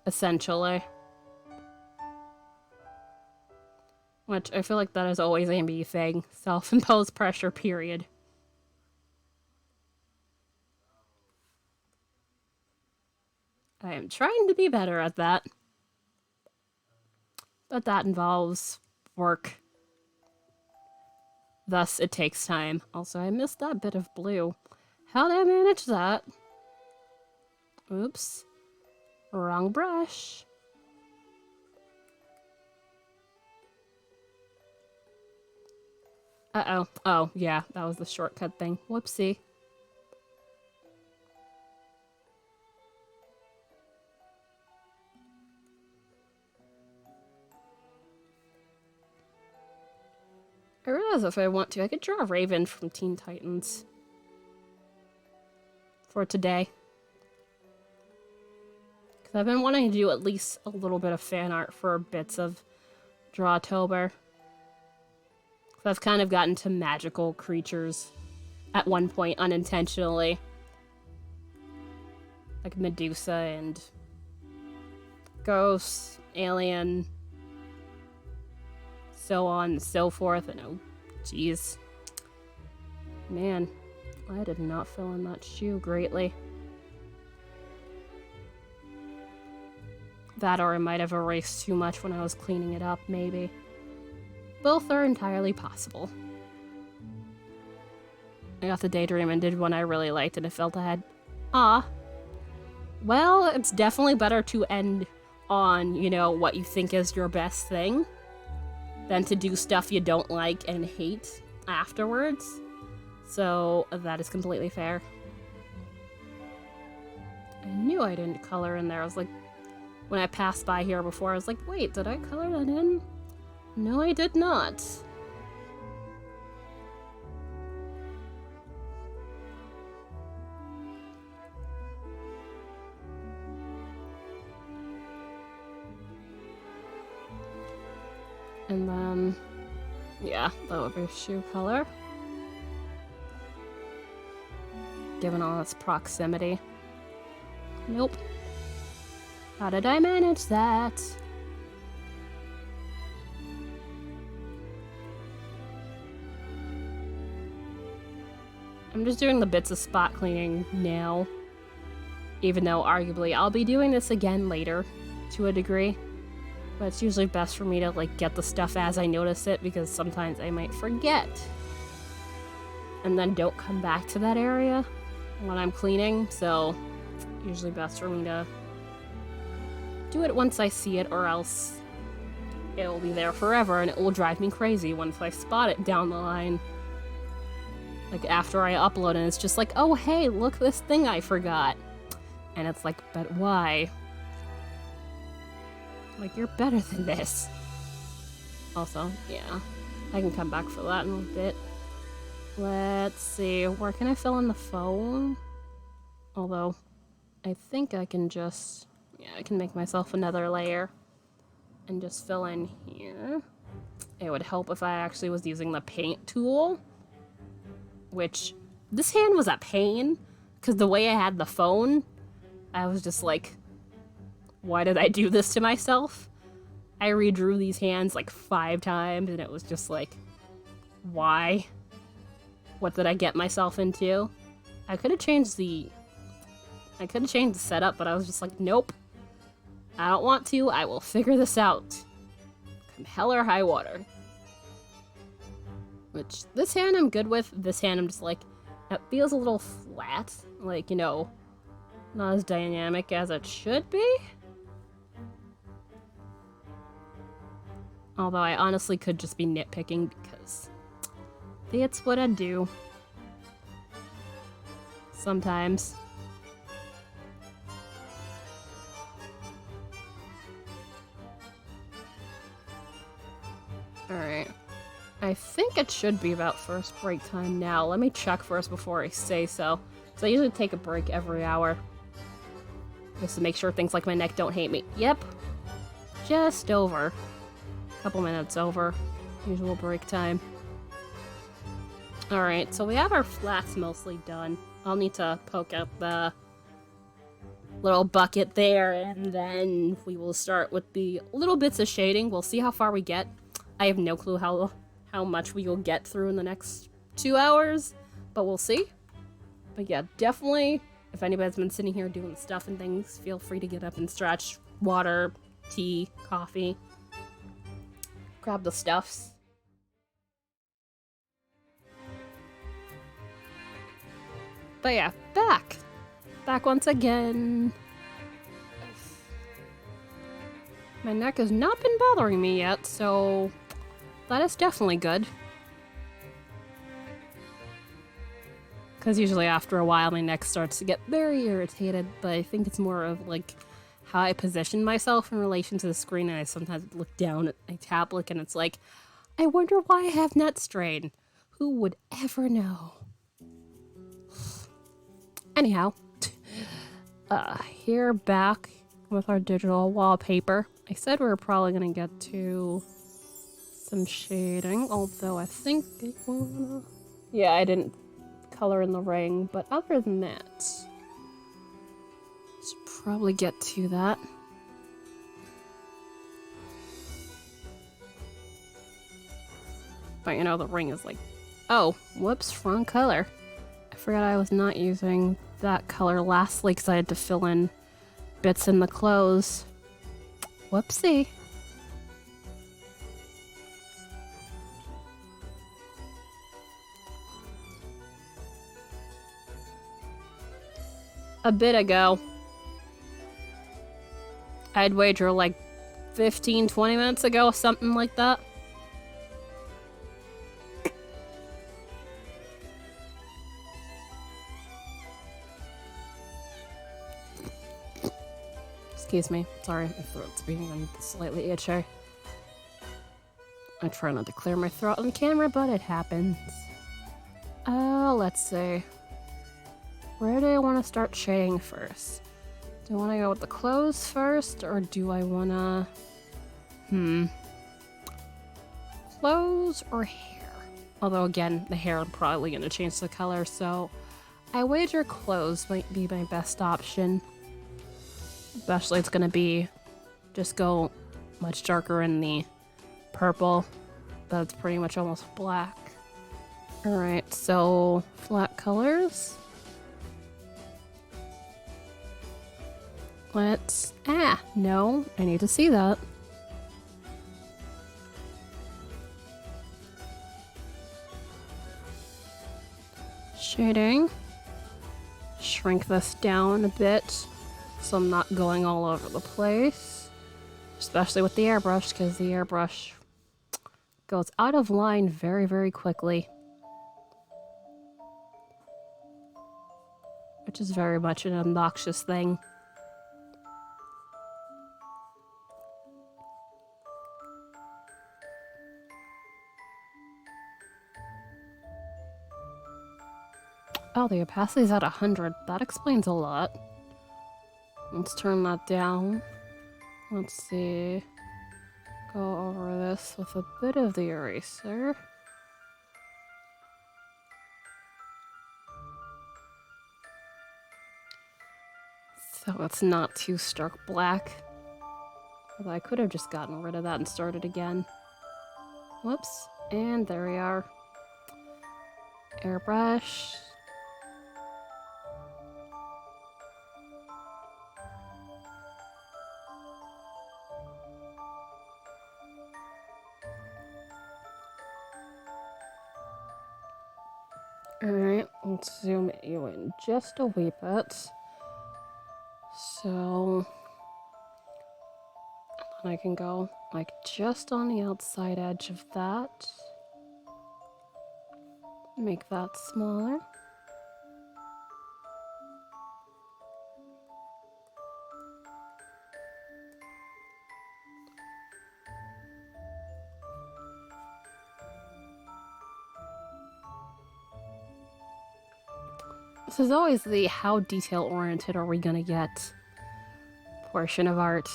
Essentially. Which I feel like that is always a me thing. Self-imposed pressure, period. I am trying to be better at that. But that involves work. Thus, it takes time. Also, I missed that bit of blue. How did I manage that? Oops. Wrong brush. Uh-oh. Oh, yeah, that was the shortcut thing. Whoopsie. I realize if I want to, I could draw Raven from Teen Titans. For today. Because I've been wanting to do at least a little bit of fan art for bits of Drawtober. Because I've kind of gotten to magical creatures at one point unintentionally. Like Medusa and Ghost, Alien, so on and so forth. And oh, jeez. Man, I did not fill in that shoe greatly. That or I might have erased too much when I was cleaning it up, maybe. Both are entirely possible. I got the Daydream and did one I really liked and it felt I had... Well, it's definitely better to end on, you know, what you think is your best thing than to do stuff you don't like and hate afterwards. So, that is completely fair. I knew I didn't color in there. I was like, when I passed by here before, I was like, wait, did I color that in? No, I did not. And then, yeah, that would be shoe color. Given all its proximity. Nope. How did I manage that? I'm just doing the bits of spot cleaning now. Even though, arguably, I'll be doing this again later, to a degree. But it's usually best for me to, like, get the stuff as I notice it, because sometimes I might forget. And then don't come back to that area when I'm cleaning, so usually best for me to do it once I see it, or else it will be there forever, and it will drive me crazy once I spot it down the line. Like, after I upload, and it's just like, oh, hey, look this thing I forgot. And it's like, but why? Like, you're better than this. Also, yeah, I can come back for that in a bit. Let's see, where can I fill in the phone? Although, I think I can just... Yeah, I can make myself another layer and just fill in here. It would help if I actually was using the paint tool, which this hand was a pain because the way I had the phone, I was just like, why did I do this to myself? I redrew these hands like 5 times and it was just like, why? What did I get myself into? I could have changed the setup, but I was just like, nope. I don't want to. I will figure this out. Come hell or high water. Which, this hand I'm good with. This hand I'm just like, it feels a little flat. Like, you know, not as dynamic as it should be. Although I honestly could just be nitpicking because it's what I do. Sometimes. Alright. I think it should be about first break time now. Let me check first before I say so. So I usually take a break every hour. Just to make sure things like my neck don't hate me. Yep. Just over. Couple minutes over. Usual break time. Alright, so we have our flats mostly done. I'll need to poke out the little bucket there, and then we will start with the little bits of shading. We'll see how far we get. I have no clue how much we will get through in the next 2 hours, but we'll see. But yeah, definitely, if anybody's been sitting here doing stuff and things, feel free to get up and stretch. Water, tea, coffee. Grab the stuffs. But yeah, back. Back once again. My neck has not been bothering me yet, so that is definitely good. Because usually after a while my neck starts to get very irritated, but I think it's more of like how I position myself in relation to the screen, and I sometimes look down at my tablet and it's like, I wonder why I have neck strain. Who would ever know? Anyhow, here back with our digital wallpaper. I said we were probably gonna get to some shading, although I think I wanna... Yeah, I didn't color in the ring, but other than that, should probably get to that. But you know, the ring is like, oh, whoops, wrong color. I forgot I was not using that color lastly because I had to fill in bits in the clothes. Whoopsie. A bit ago, I'd wager like 15-20 minutes ago, something like that. Excuse me. Sorry, my throat's being slightly itchy. I try not to clear my throat on camera, but it happens. Let's see. Where do I want to start shading first? Do I want to go with the clothes first, or do I want to... Clothes or hair? Although, again, the hair I'm probably going to change the color, so I wager clothes might be my best option. Especially it's going to be just go much darker in the purple. That's pretty much almost black. Alright, so flat colors. Let's... no, I need to see that. Shading. Shrink this down a bit so I'm not going all over the place. Especially with the airbrush, because the airbrush goes out of line very, very quickly. Which is very much an obnoxious thing. Oh, the opacity's at 100. That explains a lot. Let's turn that down. Let's see. Go over this with a bit of the eraser. So it's not too stark black. Although I could have just gotten rid of that and started again. Whoops. And there we are. Airbrush. Alright, let's zoom you in just a wee bit. So, and I can go like just on the outside edge of that. Make that smaller. This is always the how detail-oriented are we gonna get portion of art.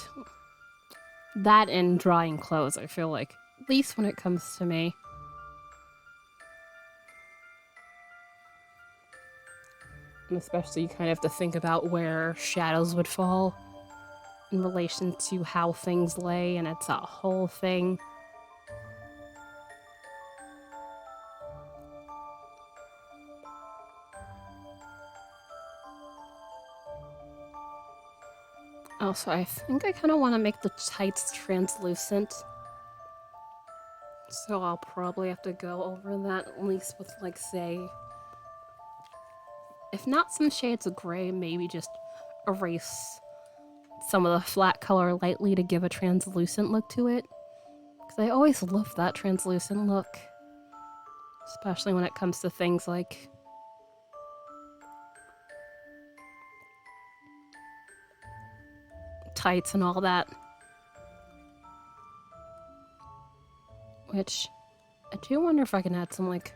That and drawing clothes, I feel like. At least when it comes to me. And especially you kind of have to think about where shadows would fall in relation to how things lay, and it's a whole thing. Also, I think I kind of want to make the tights translucent. So I'll probably have to go over that at least with, like, say, if not some shades of gray, maybe just erase some of the flat color lightly to give a translucent look to it. Because I always love that translucent look. Especially when it comes to things like tights and all that. Which, I do wonder if I can add some, like,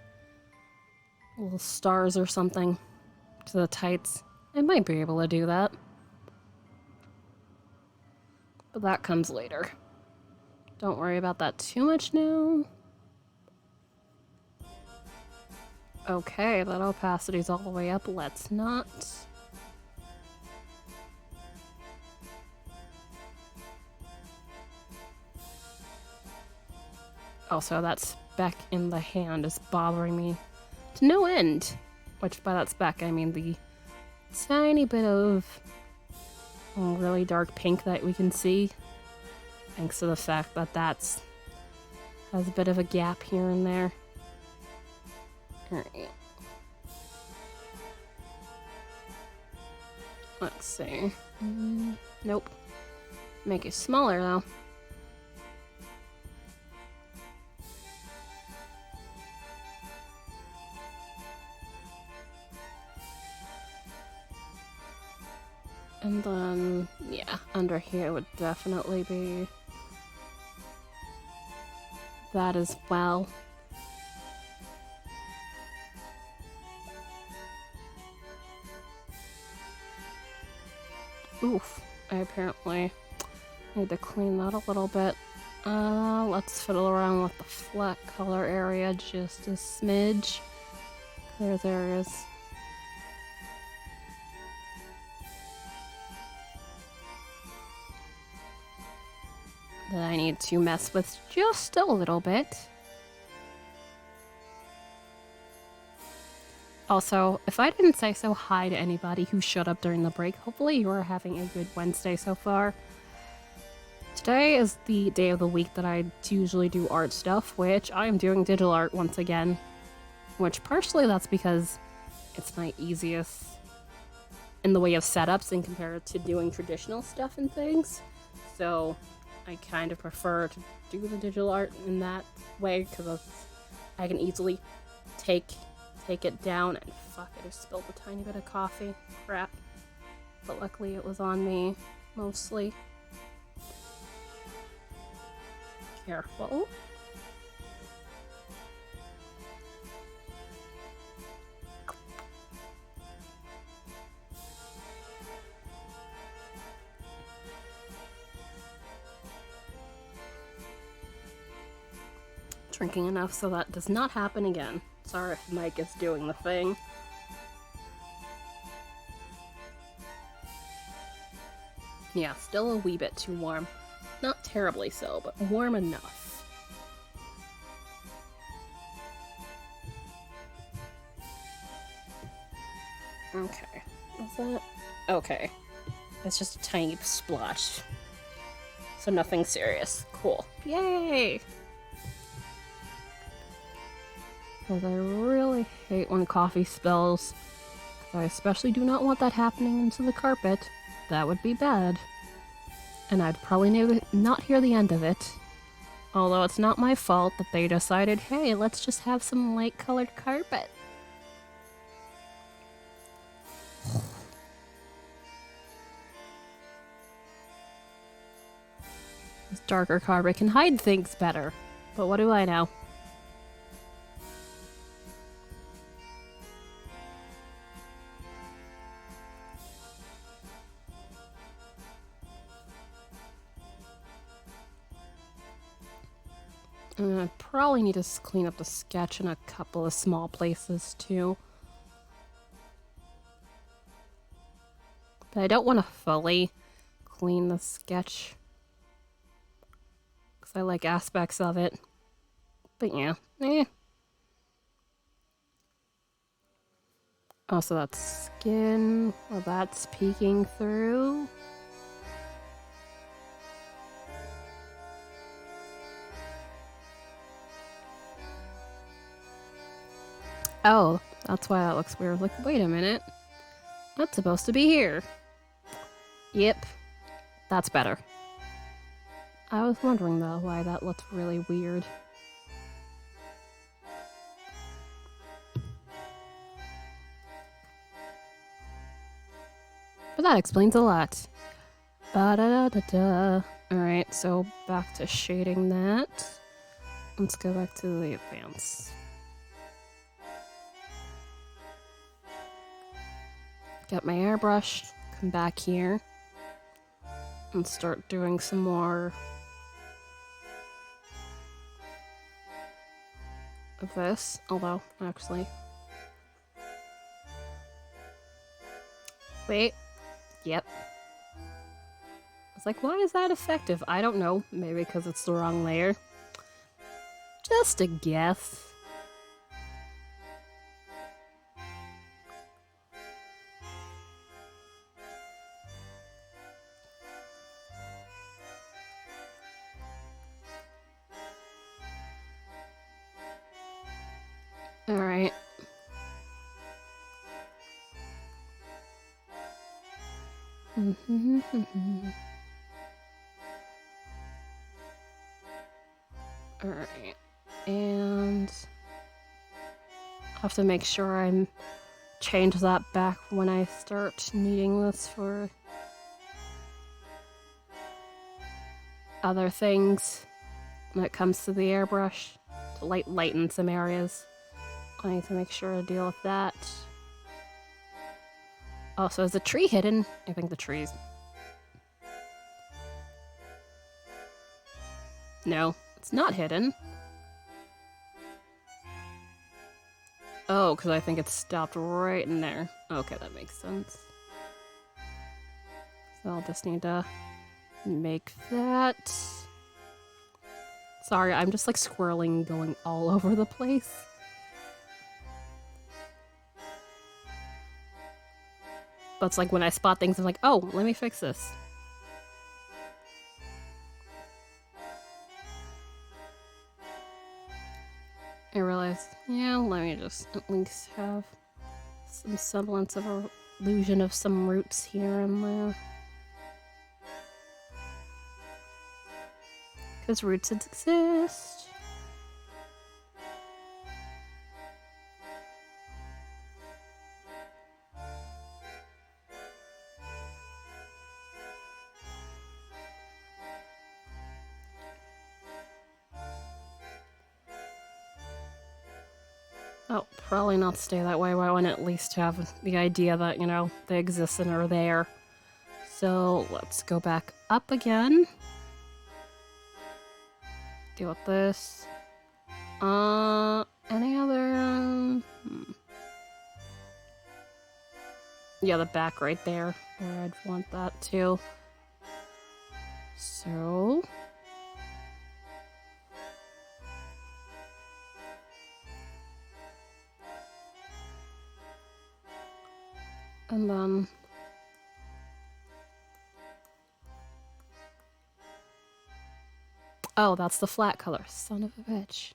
little stars or something to the tights. I might be able to do that. But that comes later. Don't worry about that too much now. Okay, that opacity's all the way up. Let's not. Also, that speck in the hand is bothering me to no end. Which, by that speck, I mean the tiny bit of really dark pink that we can see. Thanks to the fact that that's has a bit of a gap here and there. Alright. Let's see. Nope. Make it smaller, though. And then, yeah, under here would definitely be that as well. Oof, I apparently need to clean that a little bit. Let's fiddle around with the flat color area just a smidge. There's areas. That I need to mess with just a little bit. Also, if I didn't say so, hi to anybody who showed up during the break. Hopefully you are having a good Wednesday so far. Today is the day of the week that I usually do art stuff, which I am doing digital art once again. Which partially that's because it's my easiest in the way of setups and compared to doing traditional stuff and things. So I kind of prefer to do the digital art in that way because I can easily take it down and fuck, I just spilled a tiny bit of coffee. Crap. But luckily it was on me, mostly. Careful. drinking enough so that does not happen again. Sorry if the mic is doing the thing. Yeah, still a wee bit too warm. Not terribly so, but warm enough. Okay. Is that? Okay. It's just a tiny splash. So nothing serious. Cool. Yay! Because I really hate when coffee spills. I especially do not want that happening into the carpet. That would be bad. And I'd probably not hear the end of it. Although it's not my fault that they decided, hey, let's just have some light-colored carpet. This darker carpet can hide things better. But what do I know? I probably need to clean up the sketch in a couple of small places too. But I don't want to fully clean the sketch, because I like aspects of it. But yeah, Oh, so that's skin. Well, that's peeking through. Oh, that's why that looks weird. Like, wait a minute. That's supposed to be here. Yep. That's better. I was wondering, though, why that looked really weird. But that explains a lot. Ba-da-da-da-da. Alright, so back to shading that. Let's go back to the advance. Get my airbrush, come back here, and start doing some more of this. Although, actually... Wait. Yep. I was like, why is that effective? I don't know. Maybe because it's the wrong layer. Just a guess. Alright. Alright. And I'll have to make sure I change that back when I start needing this for other things when it comes to the airbrush to lighten some areas. I need to make sure to deal with that. Also, is the tree hidden? I think the tree's... No, it's not hidden. Oh, because I think it stopped right in there. Okay, that makes sense. So I'll just need to make that. Sorry, I'm just like swirling, going all over the place. But it's like when I spot things, I'm like, oh, let me fix this. I realized, yeah, let me just at least have some semblance of a illusion of some roots here and there. Because roots exist. Oh, probably not stay that way. I want to at least have the idea that, you know, they exist and are there. So let's go back up again. Deal with this. Any other... Yeah, the back right there, where I'd want that too. So... And then... Oh, that's the flat color. Son of a bitch.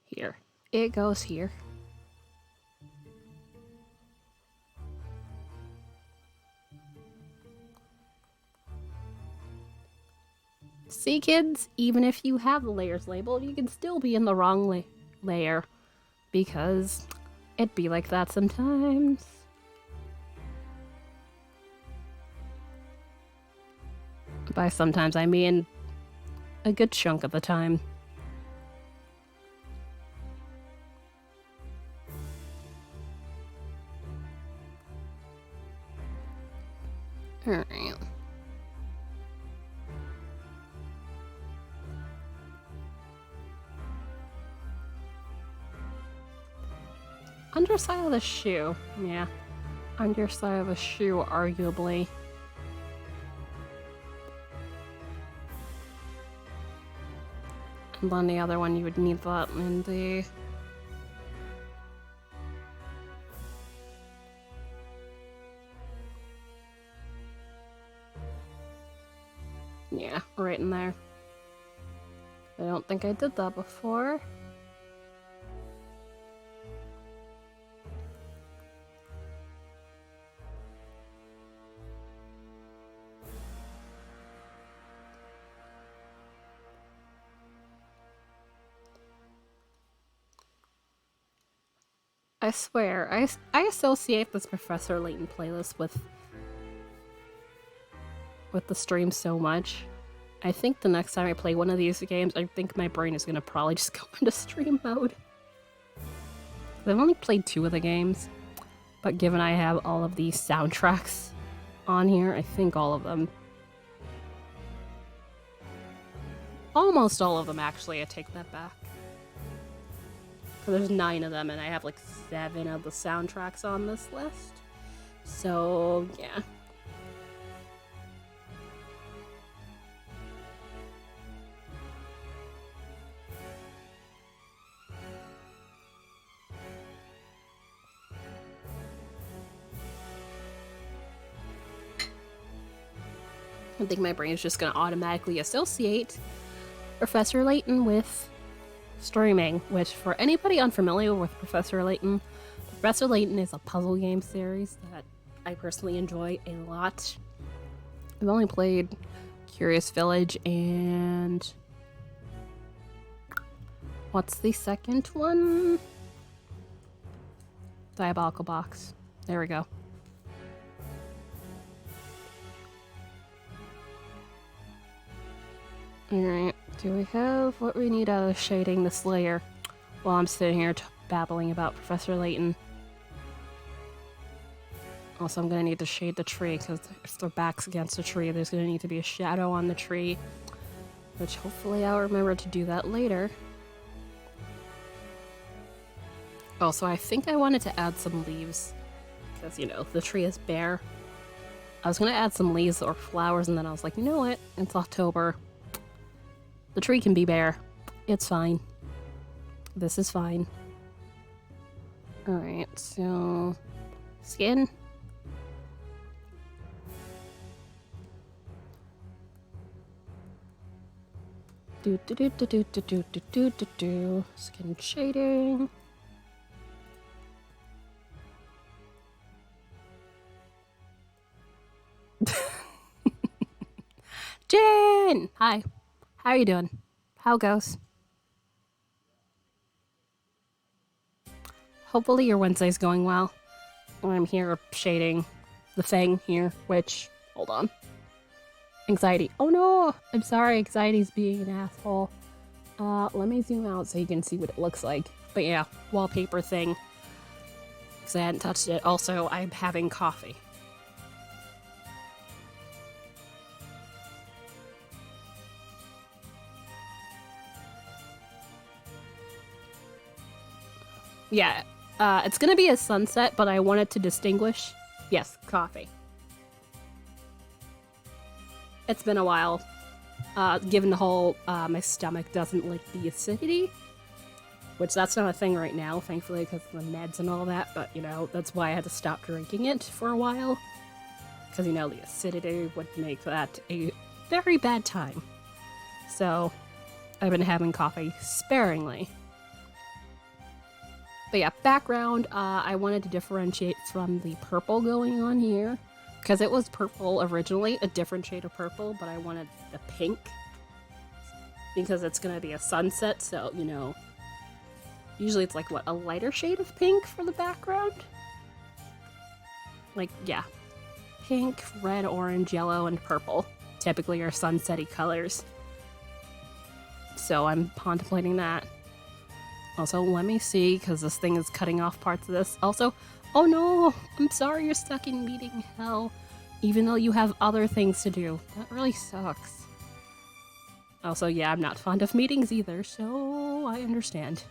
Here. It goes here. See, kids? Even if you have the layers labeled, you can still be in the wrong layer. Because it be like that sometimes. By sometimes, I mean a good chunk of the time. Alright. Underside of the shoe. Yeah. Underside of the shoe, arguably. And then the other one, you would need that in the... Yeah, right in there. I don't think I did that before. I swear, I associate this Professor Layton playlist with the stream so much. I think the next time I play one of these games, I think my brain is gonna probably just go into stream mode. I've only played 2 of the games, but given I have all of these soundtracks on here, I think all of them. Almost all of them, actually, I take that back. There's 9 of them, and I have like 7 of the soundtracks on this list. So, yeah. I think my brain is just going to automatically associate Professor Layton with streaming, which for anybody unfamiliar with Professor Layton is a puzzle game series that I personally enjoy a lot. I've only played Curious Village and... what's the second one? Diabolical Box. There we go. Alright, do we have what we need out of shading this layer while I'm sitting here babbling about Professor Layton? Also, I'm going to need to shade the tree, because if their back's against a tree, there's going to need to be a shadow on the tree, which hopefully I'll remember to do that later. Also, I think I wanted to add some leaves, because, you know, the tree is bare. I was going to add some leaves or flowers, and then I was like, you know what? It's October. The tree can be bare. It's fine. This is fine. Alright, so... skin. Skin shading. Jen! Hi. How are you doing? How goes? Hopefully your Wednesday's going well. I'm here shading the thing here, which... hold on. Anxiety. Oh no! I'm sorry, anxiety's being an asshole. Let me zoom out so you can see what it looks like. But yeah, wallpaper thing. because I hadn't touched it. Also, I'm having coffee. Yeah, it's gonna be a sunset, but I wanted to distinguish. Yes, coffee. It's been a while. Given the whole, my stomach doesn't like the acidity, which that's not a thing right now, thankfully, because of the meds and all that, but, you know, that's why I had to stop drinking it for a while, because, you know, the acidity would make that a very bad time. So, I've been having coffee sparingly. But yeah, background, I wanted to differentiate from the purple going on here, because it was purple originally, a different shade of purple, but I wanted the pink, because it's going to be a sunset, so, you know, usually it's like, what, a lighter shade of pink for the background? Like, yeah, pink, red, orange, yellow, and purple typically are sunsetty colors. So I'm contemplating that. Also, let me see, because this thing is cutting off parts of this. Also, oh no, I'm sorry you're stuck in meeting hell, even though you have other things to do. That really sucks. Also, yeah, I'm not fond of meetings either, so I understand.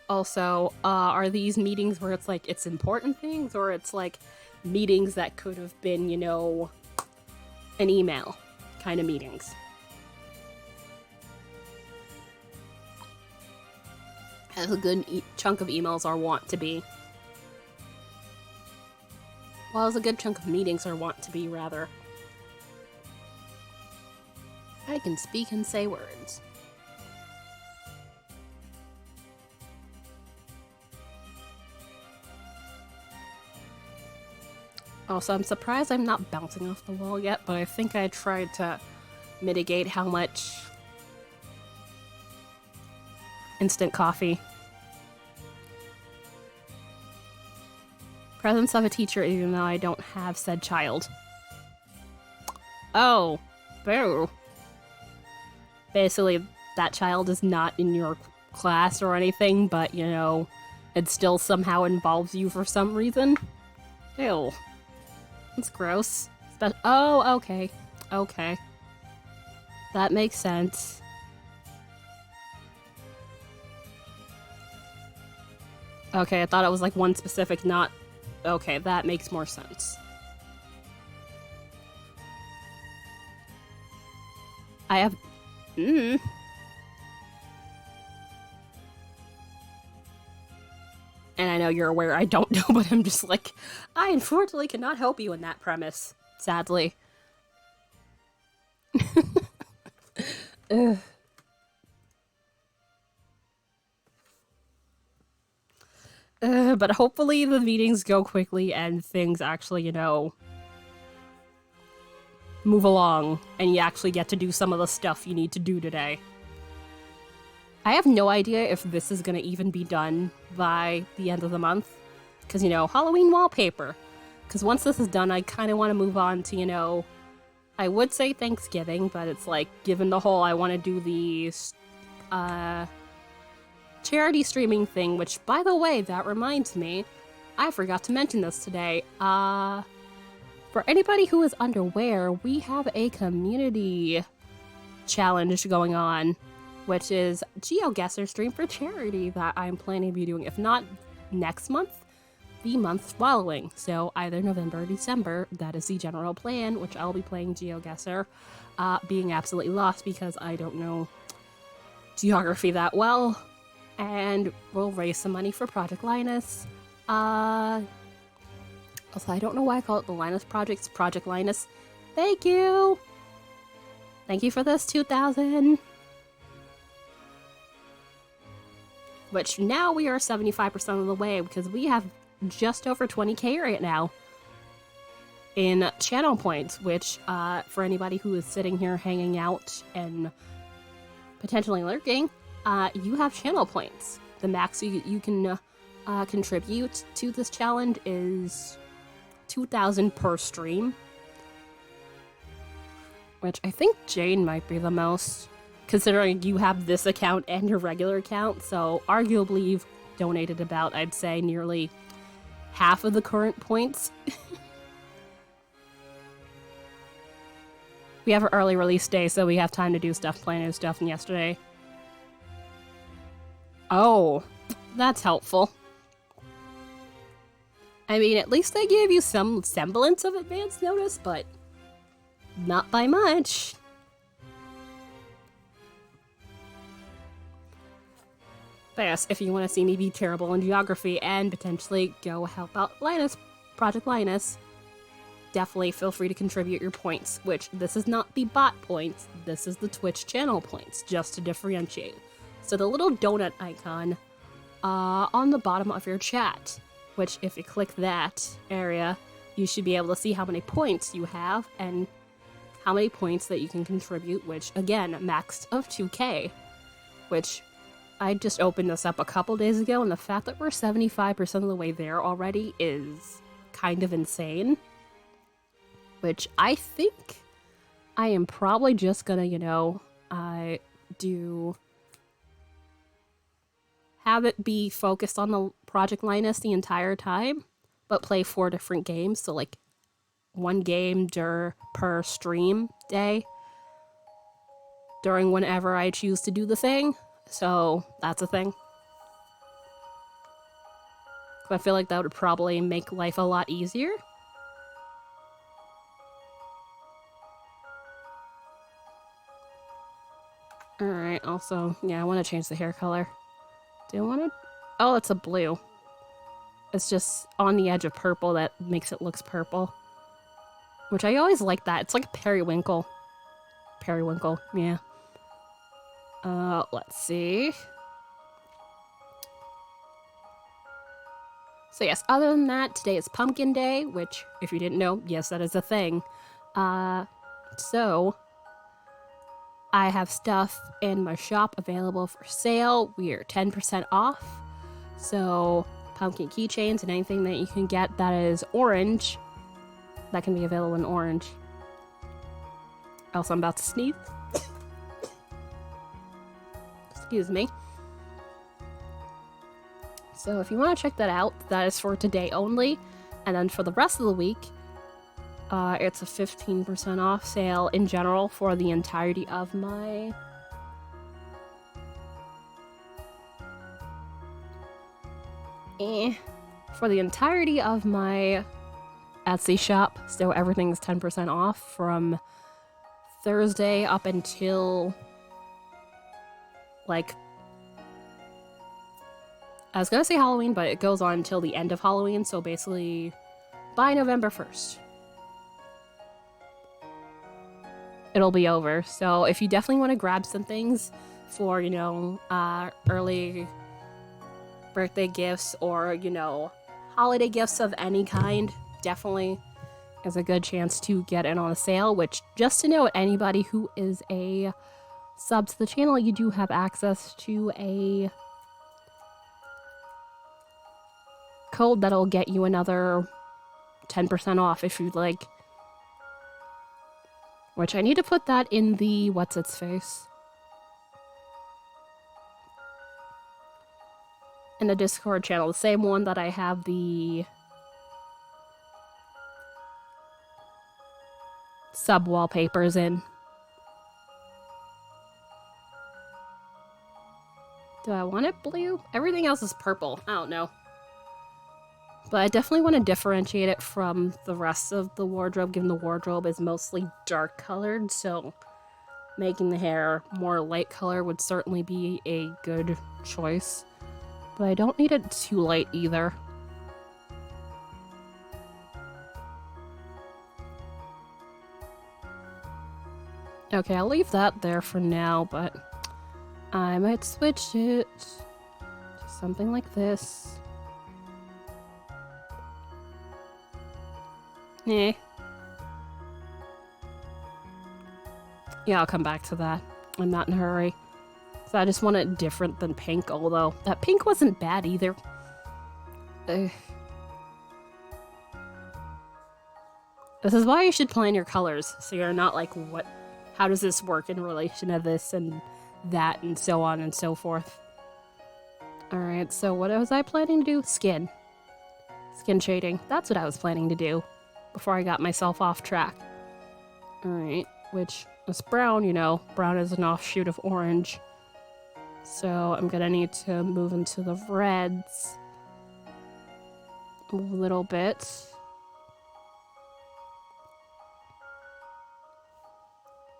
Also, are these meetings where it's like, it's important things, or it's like meetings that could have been, you know, an email kind of meetings? As a good chunk of emails are wont to be. Well, as a good chunk of meetings are wont to be, rather. I can speak and say words. Also, I'm surprised I'm not bouncing off the wall yet, but I think I tried to mitigate how much instant coffee. Presence of a teacher, even though I don't have said child. Oh, boo. Basically, that child is not in your class or anything, but, you know, it still somehow involves you for some reason. Ew. That's gross. Oh, okay. Okay. That makes sense. Okay, I thought it was like one specific, not... Okay, that makes more sense. I have... And I know you're aware I don't know, but I'm just like... I unfortunately cannot help you in that premise, sadly. Ugh. But hopefully the meetings go quickly and things actually, you know, move along and you actually get to do some of the stuff you need to do today. I have no idea if this is going to even be done by the end of the month. Because, you know, Halloween wallpaper. Because once this is done, I kind of want to move on to, you know, I would say Thanksgiving, but it's like, given the whole, I want to do the charity streaming thing, which, by the way, that reminds me, I forgot to mention this today. For anybody who is unaware, we have a community challenge going on, which is GeoGuessr stream for charity that I'm planning to be doing, if not next month, the month following. So either November or December, that is the general plan, which I'll be playing GeoGuessr, being absolutely lost because I don't know geography that well. And we'll raise some money for Project Linus. Also, I don't know why I call it the Linus Project. It's Project Linus. Thank you! Thank you for this, 2,000! Which now we are 75% of the way because we have just over 20k right now in channel points, which for anybody who is sitting here hanging out and potentially lurking, you have channel points. The max you can contribute to this challenge is 2,000 per stream, which I think Jane might be the most, considering you have this account and your regular account, so arguably you've donated about, I'd say, nearly half of the current points. We have an early release day, so we have time to do stuff, plan new stuff, and yesterday. Oh, that's helpful. I mean, at least they gave you some semblance of advance notice, but not by much. But yes, if you want to see me be terrible in geography and potentially go help out Linus, Project Linus, definitely feel free to contribute your points, which this is not the bot points, this is the Twitch channel points, just to differentiate. So the little donut icon on the bottom of your chat, which if you click that area, you should be able to see how many points you have and how many points that you can contribute, which again, maxed of 2k, which I just opened this up a couple days ago, and the fact that we're 75% of the way there already is kind of insane. Which I think I am probably just gonna, have it be focused on the Project Linus the entire time, but play 4 different games, so like 1 game per stream day during whenever I choose to do the thing. So that's a thing. I feel like that would probably make life a lot easier. Alright, also, yeah, I want to change the hair color. Do I want to? Oh, it's a blue. It's just on the edge of purple that makes it look purple. Which I always like that. It's like periwinkle. Periwinkle, yeah. Let's see. So yes, other than that, today is Pumpkin Day, which, if you didn't know, yes, that is a thing. So I have stuff in my shop available for sale. We are 10% off. So pumpkin keychains and anything that you can get that is orange, that can be available in orange. Also, I'm about to sneeze. Excuse me. So if you want to check that out, that is for today only. And then for the rest of the week, it's a 15% off sale in general for the entirety of my... For the entirety of my Etsy shop. So everything's 10% off from Thursday up until... like... I was gonna say Halloween, but it goes on until the end of Halloween, so basically by November 1st. It'll be over. So if you definitely want to grab some things for, early birthday gifts or, holiday gifts of any kind, definitely is a good chance to get in on a sale, which, just to note, anybody who is a sub to the channel, you do have access to a code that'll get you another 10% off if you'd like. Which I need to put that in the what's-its-face. In the Discord channel, the same one that I have the sub wallpapers in. Do I want it blue? Everything else is purple. I don't know. But I definitely want to differentiate it from the rest of the wardrobe, given the wardrobe is mostly dark colored, so making the hair more light color would certainly be a good choice. But I don't need it too light either. Okay, I'll leave that there for now, but I might switch it to something like this. Eh. Yeah, I'll come back to that. I'm not in a hurry. So I just want it different than pink, although that pink wasn't bad either. Ugh. This is why you should plan your colors, so you're not like, how does this work in relation to this and that and so on and so forth. Alright, so what was I planning to do? Skin. Skin shading. That's what I was planning to do before I got myself off track. Alright, which is brown, you know. Brown is an offshoot of orange. So I'm gonna need to move into the reds a little bit.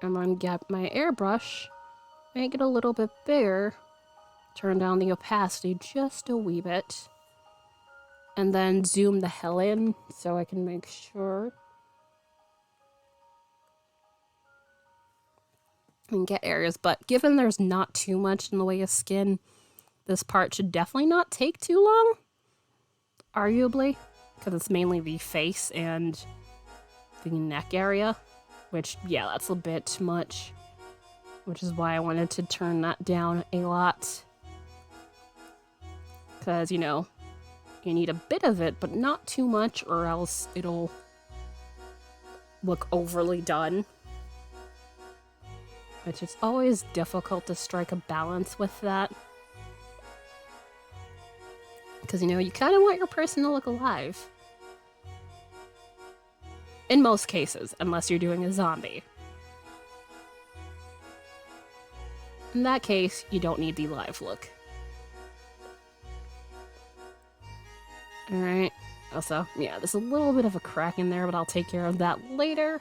And then get my airbrush, make it a little bit bigger, turn down the opacity just a wee bit, and then zoom the hell in so I can make sure and get areas. But given there's not too much in the way of skin, this part should definitely not take too long, arguably, because it's mainly the face and the neck area, which, yeah, that's a bit much, which is why I wanted to turn that down a lot. Because, you know, you need a bit of it, but not too much, or else it'll look overly done. Which is always difficult to strike a balance with that. Because, you know, you kind of want your person to look alive. In most cases, unless you're doing a zombie. In that case, you don't need the live look. Alright. Also, yeah, there's a little bit of a crack in there, but I'll take care of that later.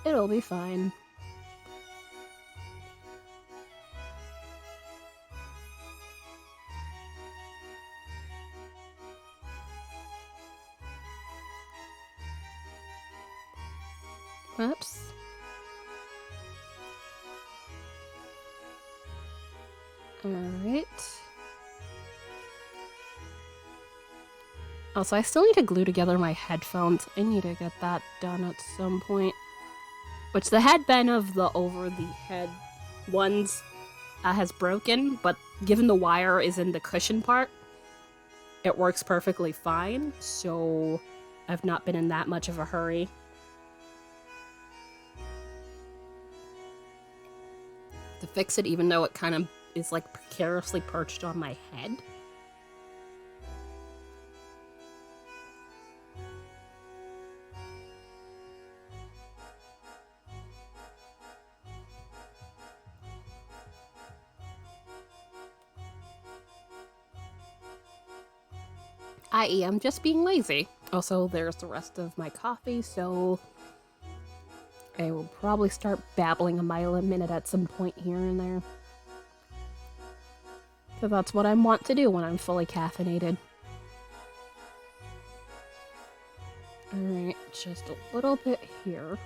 It'll be fine. Oops. Alright. Also, I still need to glue together my headphones. I need to get that done at some point. Which the headband of the over-the-head ones has broken, but given the wire is in the cushion part, it works perfectly fine, so I've not been in that much of a hurry. To fix it, even though it kind of is like precariously perched on my head. I.e., I'm just being lazy. Also, there's the rest of my coffee, so I will probably start babbling a mile a minute at some point here and there. So that's what I want to do when I'm fully caffeinated. Alright, just a little bit here.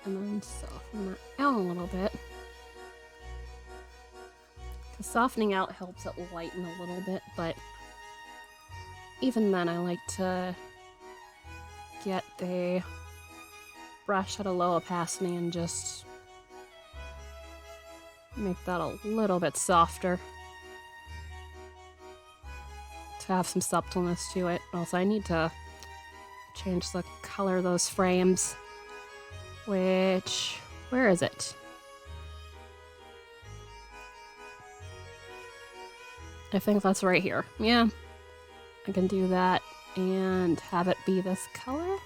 And then soften that out a little bit. Because softening out helps it lighten a little bit, but even then I like to get the brush at a low opacity and just make that a little bit softer to have some suppleness to it. Also, I need to change the color of those frames, which, where is it? I think that's right here. Yeah, I can do that and have it be this color.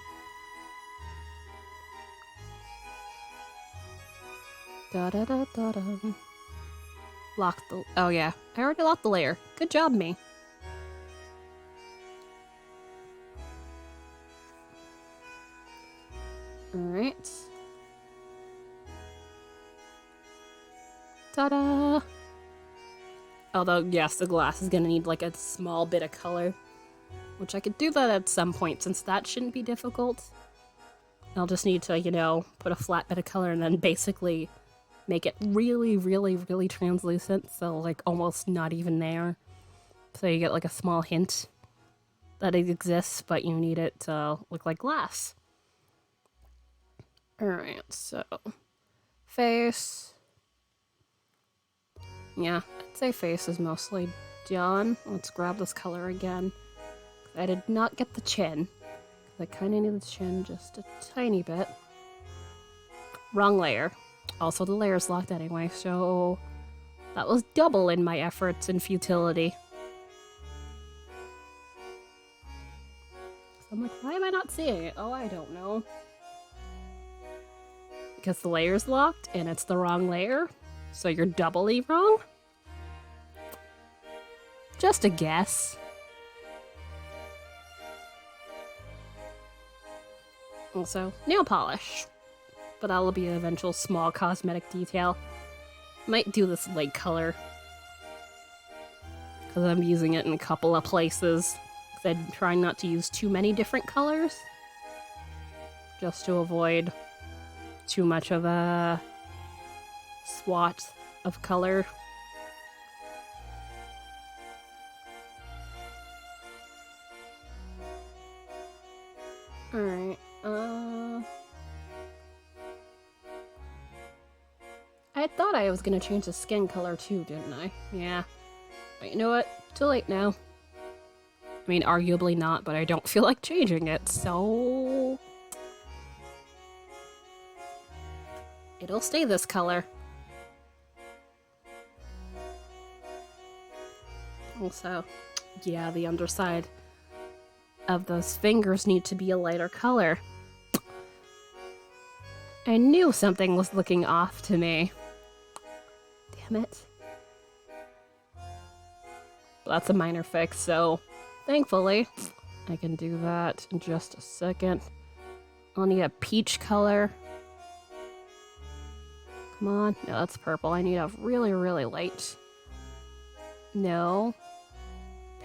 Da-da-da-da-da. Lock the... Oh, yeah. I already locked the layer. Good job, me. Alright. Ta-da! Although, yes, the glass is gonna need, like, a small bit of color. Which I could do that at some point, since that shouldn't be difficult. I'll just need to, you know, put a flat bit of color and then basically make it really, really, really translucent, so, like, almost not even there. So you get, like, a small hint that it exists, but you need it to look like glass. Alright, so... face... Yeah, I'd say face is mostly done. Let's grab this color again. I did not get the chin. I kind of need the chin just a tiny bit. Wrong layer. Also, the layer's locked anyway, so that was double in my efforts and futility. So I'm like, why am I not seeing it? Oh, I don't know. Because the layer's locked and it's the wrong layer, so you're doubly wrong? Just a guess. Also, nail polish. But that will be an eventual small cosmetic detail. Might do this light color. Because I'm using it in a couple of places. Because I'm trying not to use too many different colors. Just to avoid too much of a swatch of color. Alright, I thought I was gonna change the skin color too, didn't I? Yeah. But you know what? Too late now. I mean, arguably not, but I don't feel like changing it, so... it'll stay this color. Also, yeah, the underside of those fingers need to be a lighter color. I knew something was looking off to me. Damn it. That's a minor fix, so thankfully I can do that in just a second. I'll need a peach color. Come on. No, that's purple. I need a really, really light. No.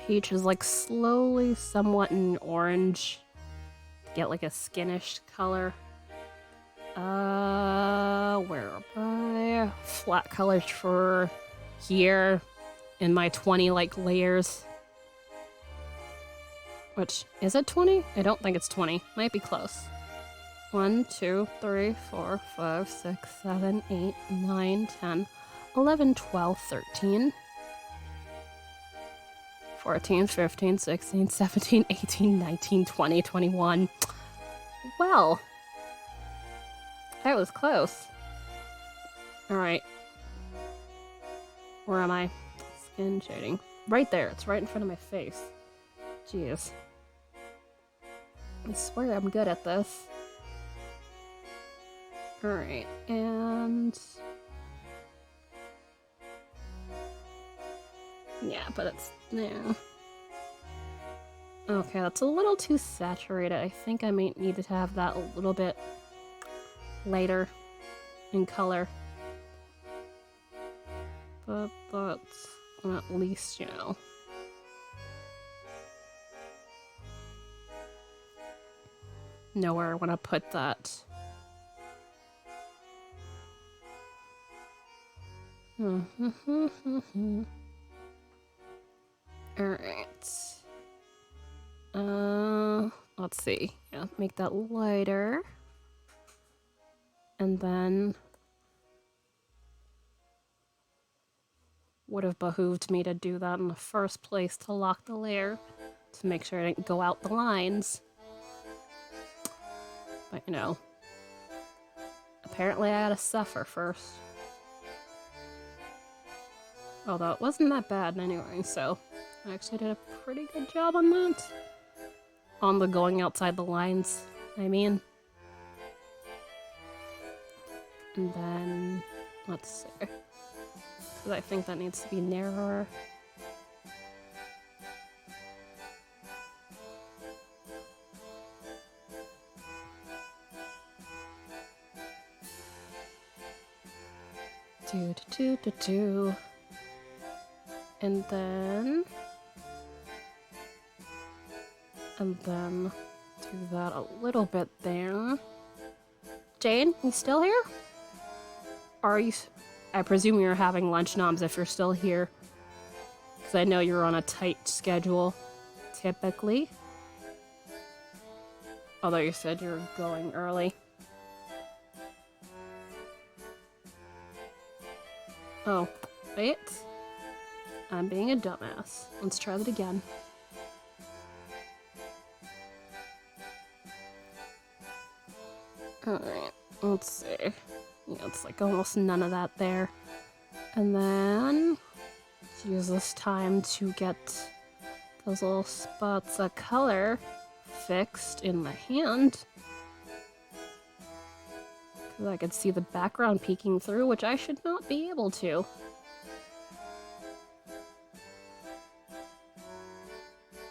Peach is like slowly somewhat an orange. Get like a skinish color. Where am I? Flat colors for here in my 20 like layers. Which, is it 20? I don't think it's 20. Might be close. 1, 2, 3, 4, 5, 6, 7, 8, 9, 10, 11, 12, 13, 14, 15, 16, 17, 18, 19, 20, 21. Well, that was close. Alright. Where am I? Skin shading. Right there. It's right in front of my face. Jeez. I swear I'm good at this. Alright, and... yeah, but it's... yeah. Okay, that's a little too saturated. I think I might need to have that a little bit lighter in color. But that's at least, you know... know where I want to put that. Alright. Let's see. Yeah, make that lighter. And then would have behooved me to do that in the first place to lock the layer, to make sure I didn't go out the lines. But you know, apparently I gotta suffer first. Although it wasn't that bad anyway, so I actually did a pretty good job on that. On the going outside the lines, I mean. And then, let's see. Because I think that needs to be narrower. Do. And then do that a little bit there. Jane, you still here? Are you? I presume you're having lunch noms if you're still here. Because I know you're on a tight schedule, typically. Although you said you're going early. Oh, wait. I'm being a dumbass. Let's try that again. Alright, let's see. it's like almost none of that there. And then let's use this time to get those little spots of color fixed in the hand. Because I could see the background peeking through, which I should not be able to.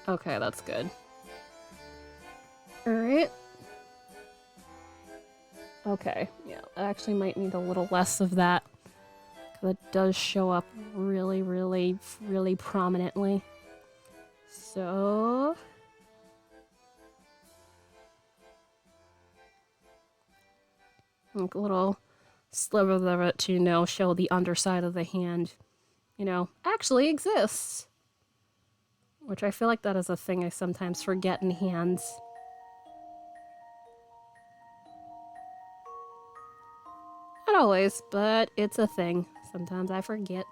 Okay, that's good. Alright. Okay, yeah, I actually might need a little less of that. Because it does show up really, really, really prominently. So... like a little sliver of it to, show the underside of the hand, actually exists. Which I feel like that is a thing I sometimes forget in hands. Not always, but it's a thing. Sometimes I forget.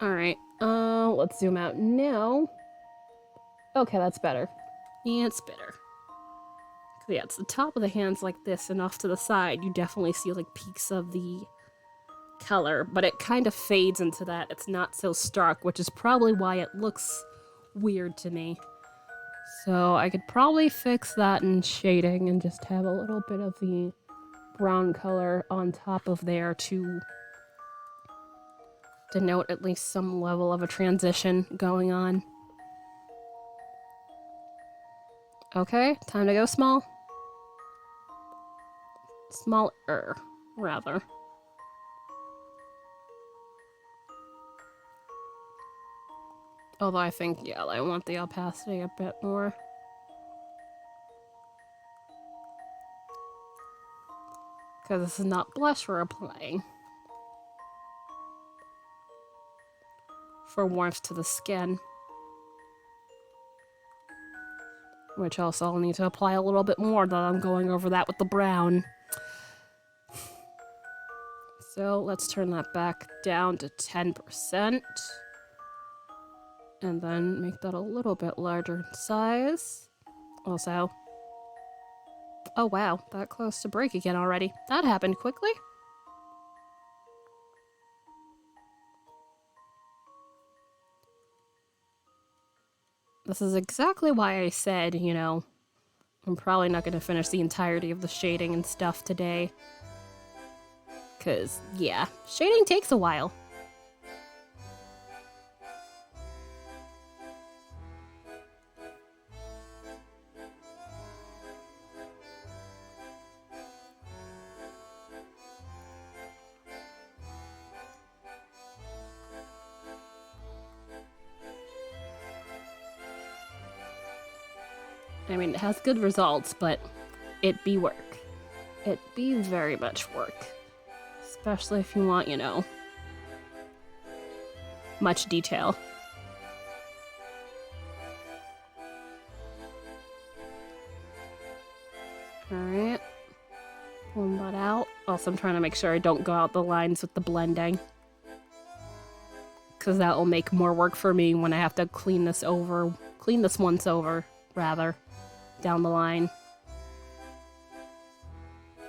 Alright, let's zoom out now. Okay, that's better. Yeah, it's better. Yeah, it's the top of the hands like this, and off to the side, you definitely see like peaks of the color, but it kind of fades into that. It's not so stark, which is probably why it looks weird to me. So I could probably fix that in shading and just have a little bit of the brown color on top of there to denote at least some level of a transition going on. Okay, time to go small. Smaller, rather. Although I think, yeah, I want the opacity a bit more. Because this is not blush we're applying. For warmth to the skin. Which also I'll need to apply a little bit more, though I'm going over that with the brown. So let's turn that back down to 10%. And then make that a little bit larger in size. Also, oh wow, that close to break again already. That happened quickly. This is exactly why I said, I'm probably not going to finish the entirety of the shading and stuff today. Because, yeah, shading takes a while. I mean, it has good results, but it be work. It be very much work. Especially if you want, much detail. Alright. Pull that out. Also, I'm trying to make sure I don't go out the lines with the blending. Because that will make more work for me when I have to clean this once over, rather, down the line.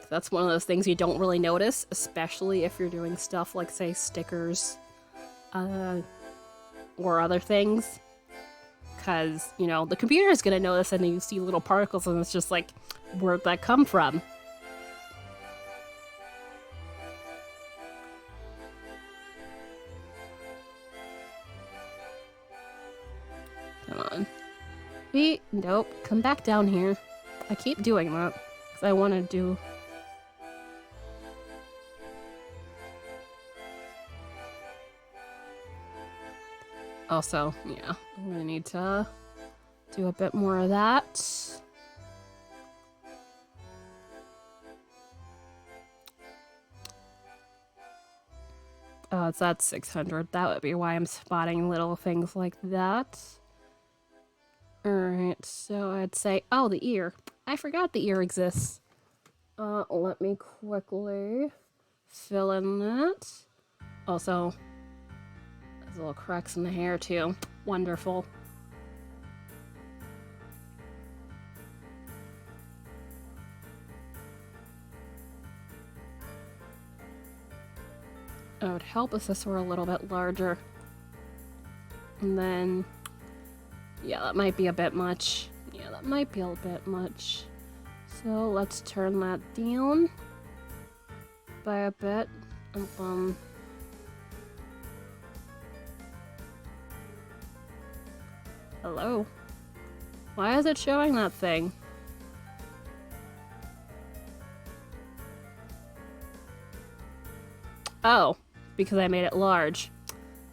That's one of those things you don't really notice, especially if you're doing stuff like, say, stickers, or other things. Because, the computer is going to notice and you see little particles and it's just like, where'd that come from? Come on. Nope, come back down here. I keep doing that, because I want to do... Also, yeah, I'm gonna need to do a bit more of that. Oh, it's at 600. That would be why I'm spotting little things like that. Alright, so I'd say... oh, the ear. I forgot the ear exists. Let me quickly fill in that. Also, there's little cracks in the hair, too. Wonderful. It would help if this were a little bit larger. And then, yeah, that might be a bit much. Yeah, that might be a bit much. So let's turn that down by a bit. Hello? Why is it showing that thing? Oh, because I made it large.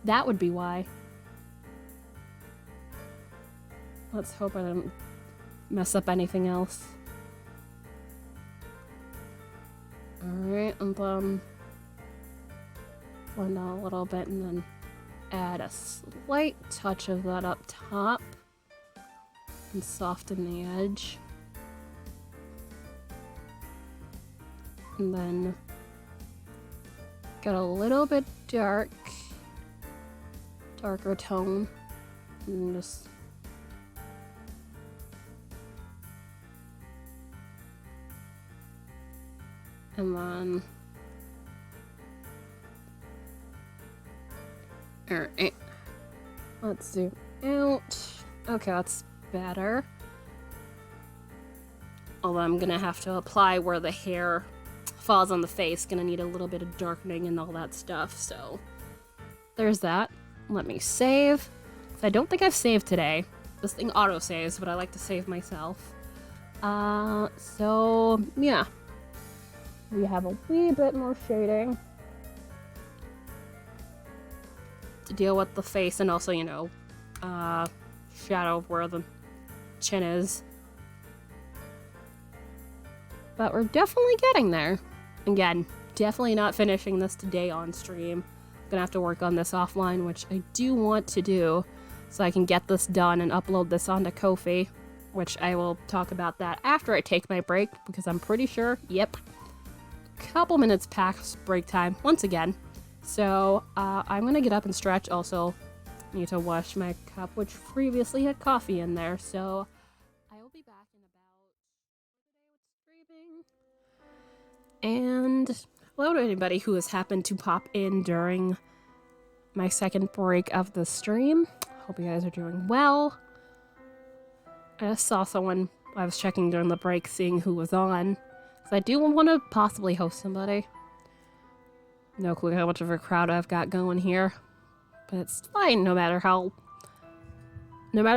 That would be why. Let's hope I didn't mess up anything else. Alright, and blend out a little bit and then add a slight touch of that up top and soften the edge. And then get a little bit darker tone, and just and then alright, let's zoom out. Okay, that's better. Although I'm gonna have to apply where the hair falls on the face. Gonna need a little bit of darkening and all that stuff, so there's that. Let me save. I don't think I've saved today. This thing auto-saves, but I like to save myself. So yeah. We have a wee bit more shading to deal with the face, and also, you know, shadow of where the chin is. But we're definitely getting there. Again, definitely not finishing this today on stream. I'm gonna have to work on this offline, which I do want to do, so I can get this done and upload this onto Ko-fi, which I will talk about that after I take my break, because I'm pretty sure, yep, couple minutes past break time once again. So I'm gonna get up and stretch. Also need to wash my cup, which previously had coffee in there. So I will be back in about streaming. And hello to anybody who has happened to pop in during my second break of the stream. Hope you guys are doing well. I just saw someone, I was checking during the break, seeing who was on. So I do want to possibly host somebody. No clue how much of a crowd I've got going here. But it's fine, no matter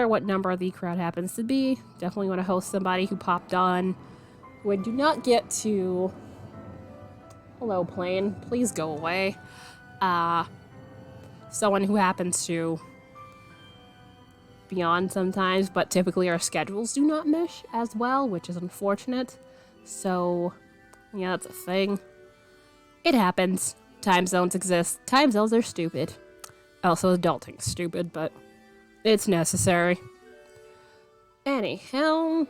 what number the crowd happens to be. Definitely want to host somebody who popped on, who I do not get to... Hello, plane. Please go away. Someone who happens to be on sometimes, but typically our schedules do not mesh as well, which is unfortunate. So, yeah, that's a thing. It happens. Time zones exist. Time zones are stupid. Also, adulting's stupid, but it's necessary. Anyhow,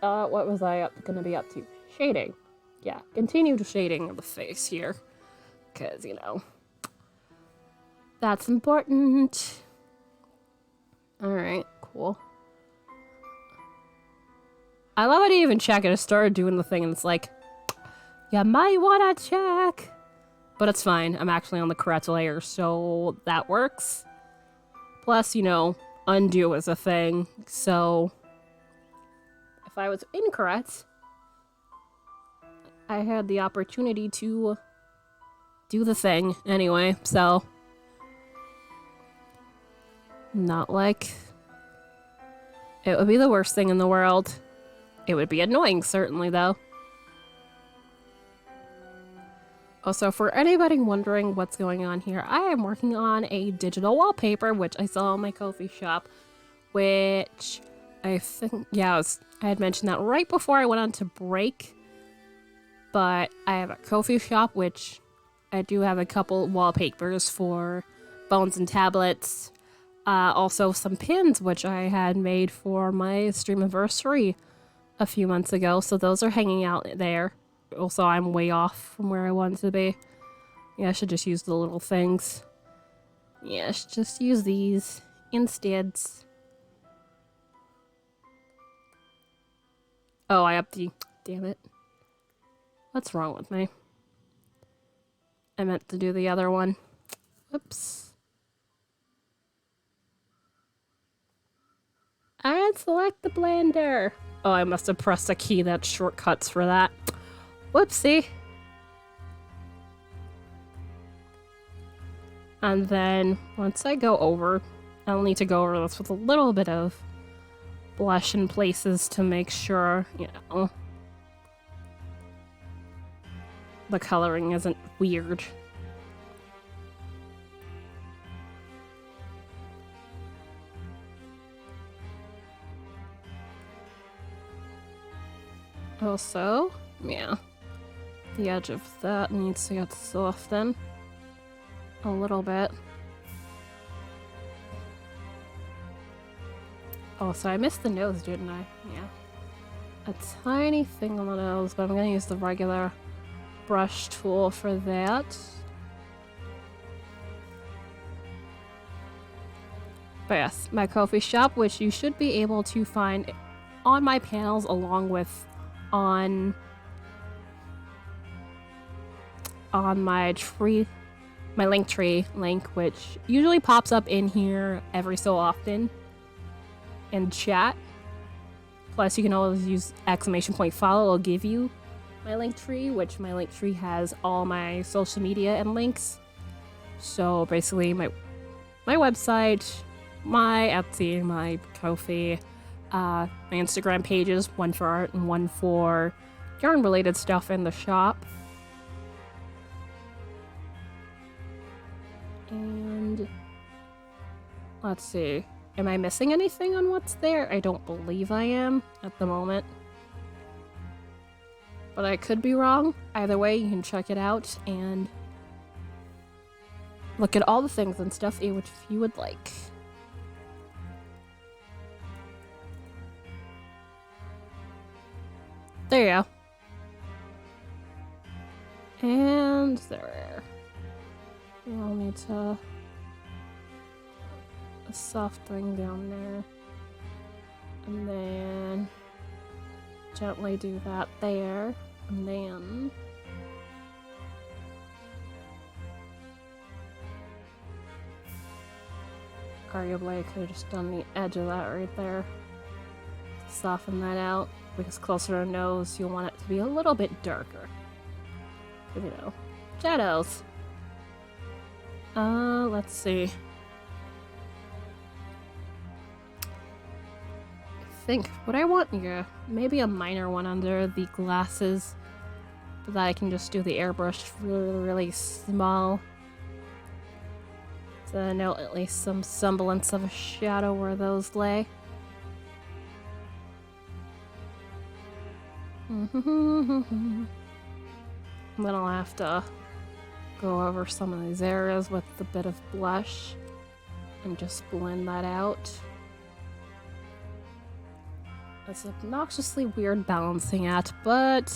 what was I gonna be up to? Shading. Yeah, continued shading of the face here. Because, you know, that's important. Alright, cool. I love how I didn't even check it. I started doing the thing and it's like, you might wanna check. But it's fine. I'm actually on the correct layer, so that works. Plus, you know, undo is a thing. So if I was incorrect, I had the opportunity to do the thing anyway, so not like it would be the worst thing in the world. It would be annoying, certainly, though. Also, for anybody wondering what's going on here, I am working on a digital wallpaper, which I saw in my Ko-fi shop, which I think, yeah, I had mentioned that right before I went on to break, but I have a Ko-fi shop, which I do have a couple wallpapers for phones and tablets, also some pins, which I had made for my stream anniversary a few months ago, so those are hanging out there. Also, I'm way off from where I wanted to be. Yeah, I should just use the little things. Yeah, I should just use these instead. Oh, I upped the... Damn it. What's wrong with me? I meant to do the other one. Oops. And select the blender. Oh, I must have pressed a key that's shortcuts for that. Whoopsie. And then once I go over, I'll need to go over this with a little bit of blush in places to make sure, you know, the coloring isn't weird. Also, yeah, the edge of that needs to get softened a little bit. Oh, so I missed the nose, didn't I? Yeah. A tiny thing on the nose, but I'm gonna use the regular brush tool for that. But yes, my Ko-fi shop, which you should be able to find on my panels along with on my tree, my link tree link, which usually pops up in here every so often in chat. Plus, you can always use !follow. It'll give you my link tree, which my link tree has all my social media and links. So basically, my website, my Etsy, my Ko-fi, my Instagram pages, one for art and one for yarn-related stuff in the shop. And let's see. Am I missing anything on what's there? I don't believe I am at the moment. But I could be wrong. Either way, you can check it out and look at all the things and stuff which you would like. There you go. And there. I'll need to a soft thing down there. And then gently do that there. And then arguably I could have just done the edge of that right there. Soften that out. Because closer to the nose, you'll want it to be a little bit darker. You know, shadows. Let's see. I think what I want here, maybe a minor one under the glasses, so that I can just do the airbrush really, really small. So I know at least some semblance of a shadow where those lay. Then I'll have to go over some of these areas with a bit of blush and just blend that out. It's obnoxiously weird balancing act, but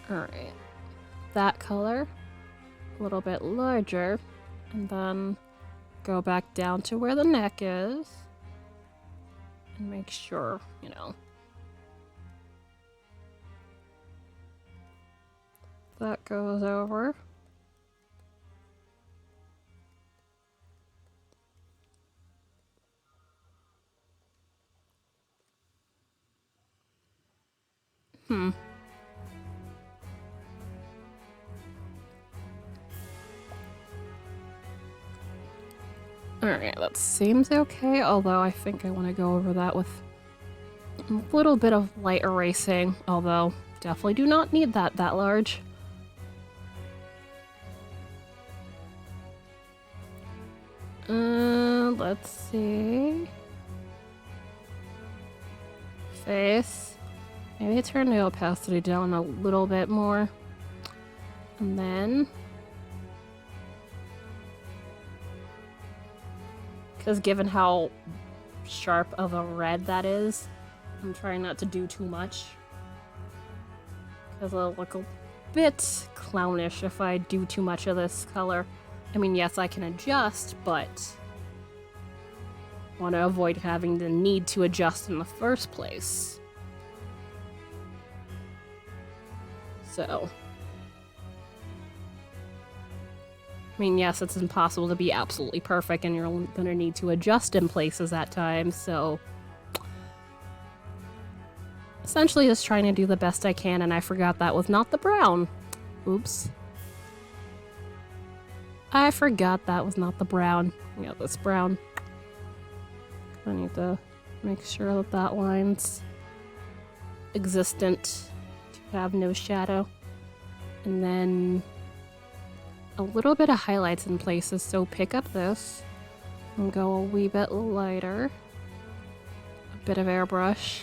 alright. That color, a little bit larger, and then go back down to where the neck is and make sure, you know, that goes over. Alright, that seems okay, although I think I want to go over that with a little bit of light erasing, although definitely do not need that large. Let's see. Face. Maybe turn the opacity down a little bit more. And then, because given how sharp of a red that is, I'm trying not to do too much. Because it'll look a bit clownish if I do too much of this color. I mean, yes, I can adjust, but want to avoid having the need to adjust in the first place. So, I mean, yes, it's impossible to be absolutely perfect, and you're going to need to adjust in places at times, so... Essentially just trying to do the best I can, and I forgot that was not the brown. Oops. I forgot that was not the brown. Yeah, this brown. I need to make sure that that line's existent to have no shadow. And then a little bit of highlights in places, so pick up this and go a wee bit lighter. A bit of airbrush.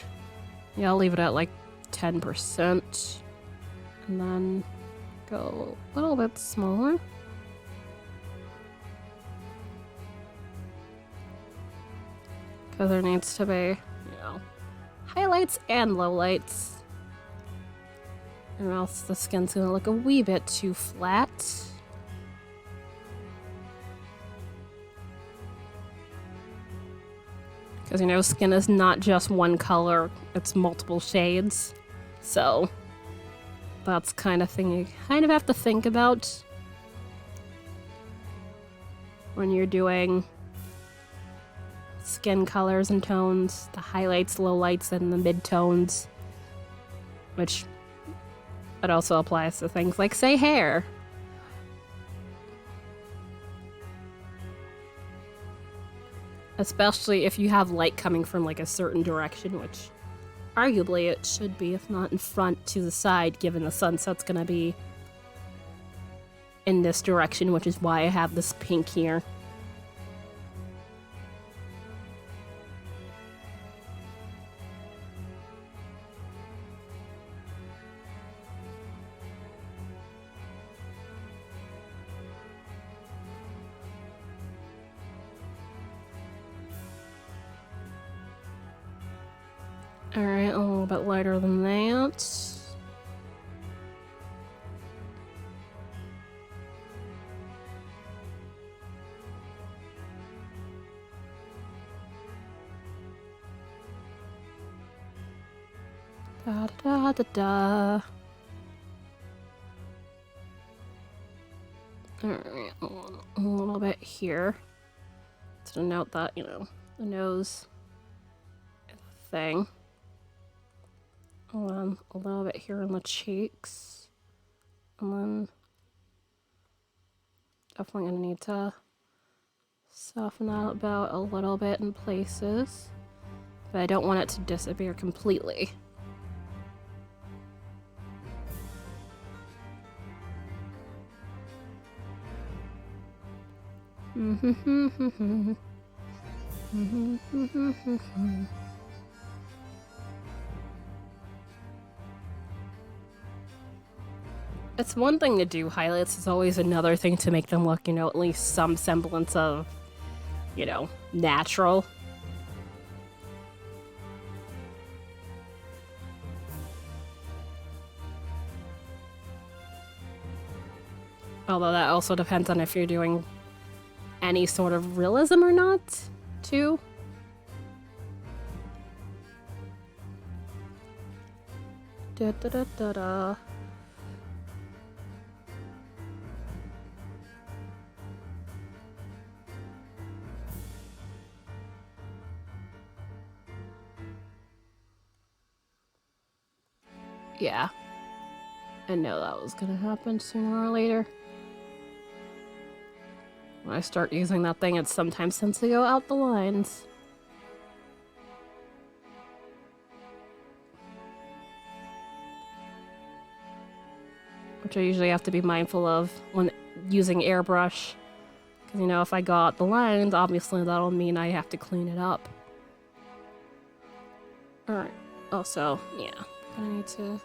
Yeah, I'll leave it at like 10%. And then go a little bit smaller. Because there needs to be, you know, highlights and lowlights. Or else the skin's gonna look a wee bit too flat. Because, you know, skin is not just one color, it's multiple shades. So, that's kind of thing you kind of have to think about when you're doing skin colors and tones, the highlights, lowlights, and the mid-tones. Which, it also applies to things like, say, hair. Especially if you have light coming from like a certain direction, which arguably it should be, if not in front to the side, given the sunset's gonna be in this direction, which is why I have this pink here. Alright, a little bit lighter than that. Da da da da. Alright, a little bit here to denote that, you know, the nose is a thing. And then a little bit here on the cheeks. And then definitely gonna need to soften that about a little bit in places. But I don't want it to disappear completely. It's one thing to do highlights, it's always another thing to make them look, you know, at least some semblance of, you know, natural. Although that also depends on if you're doing any sort of realism or not, too. Da da da da da. Yeah. I know that was gonna happen sooner or later. When I start using that thing, it sometimes tends to go out the lines. Which I usually have to be mindful of when using airbrush. Because, you know, if I go out the lines, obviously that'll mean I have to clean it up. Alright. Also, yeah. I need to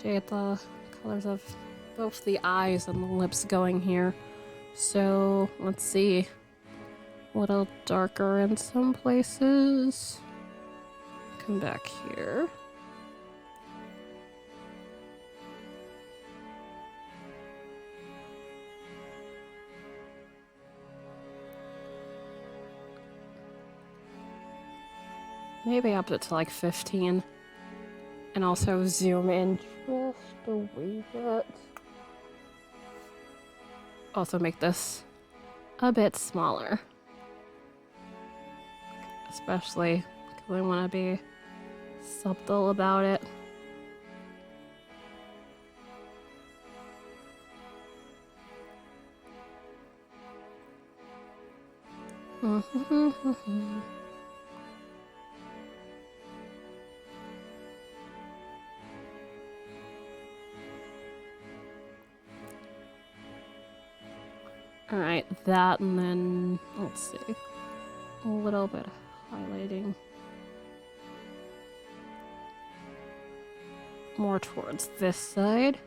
shade the colors of both the eyes and the lips going here. So, let's see. A little darker in some places. Come back here. Maybe up it to like 15. And also zoom in just a wee bit. also make this a bit smaller. Especially because I want to be subtle about it. Alright, that, and then, let's see, a little bit of highlighting more towards this side.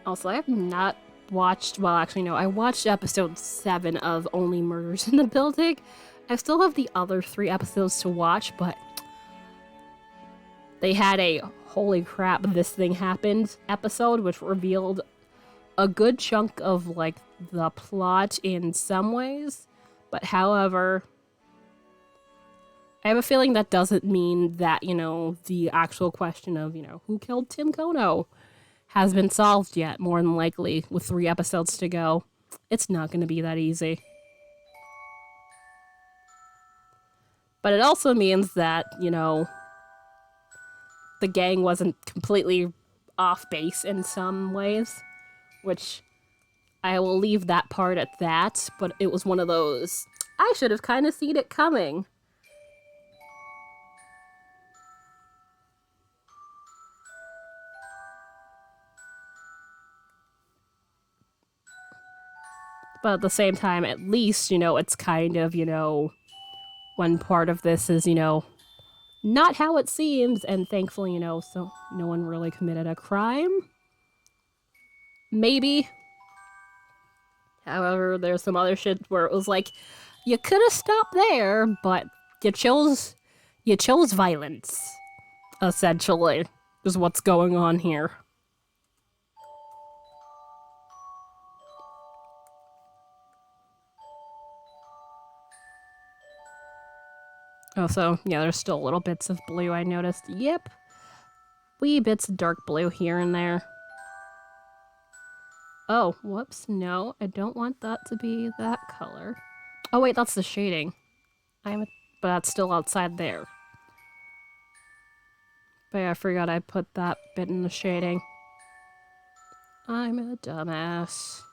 Also, I have not watched, well, actually, no, I watched episode 7 of Only Murders in the Building. I still have the other 3 episodes to watch, but they had a holy crap, this thing happened episode, which revealed a good chunk of, like, the plot in some ways. But however, I have a feeling that doesn't mean that, you know, the actual question of, you know, who killed Tim Kono has been solved yet, more than likely, with 3 episodes to go. It's not going to be that easy. But it also means that, you know, the gang wasn't completely off base in some ways, which I will leave that part at that, but it was one of those, I should have kind of seen it coming. But at the same time, at least, you know, it's kind of, you know, one part of this is, you know, not how it seems, and thankfully, you know, so no one really committed a crime. Maybe. However, there's some other shit where it was like, you could have stopped there, but you chose violence. Essentially, is what's going on here. Also, yeah, there's still little bits of blue I noticed. Yep. Wee bits of dark blue here and there. Oh, whoops. No, I don't want that to be that color. Oh, wait, that's the shading. But that's still outside there. But yeah, I forgot I put that bit in the shading. I'm a dumbass.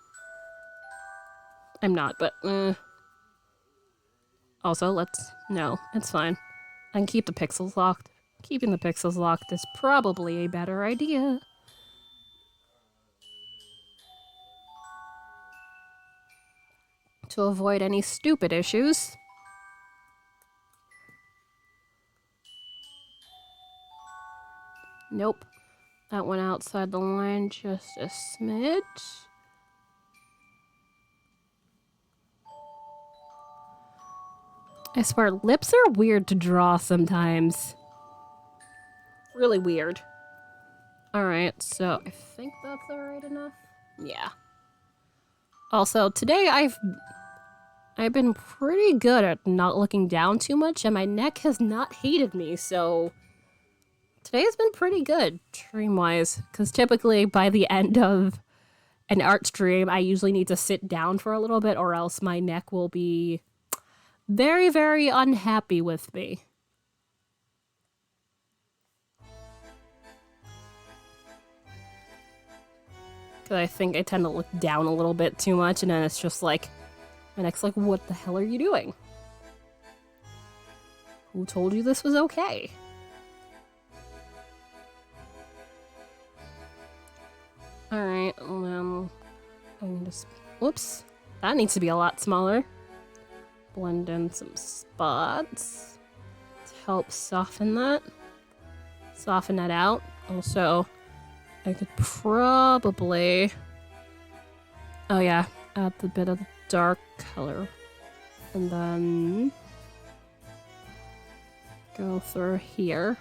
I'm not, but also, no, it's fine. I can keep the pixels locked. Keeping the pixels locked is probably a better idea. To avoid any stupid issues. Nope. That went outside the line just a smidge. I swear, lips are weird to draw sometimes. Really weird. Alright, so I think that's alright enough. Yeah. Also, today I've been pretty good at not looking down too much, and my neck has not hated me, so today's been pretty good, stream-wise, because typically by the end of an art stream, I usually need to sit down for a little bit, or else my neck will be very, very unhappy with me. Because I think I tend to look down a little bit too much, and then it's just like, my neck's like, what the hell are you doing? Who told you this was okay? Alright, I'm just, whoops. That needs to be a lot smaller. Blend in some spots to help soften that. Soften that out. Also, I could probably, oh yeah, add a bit of dark color. And then go through here.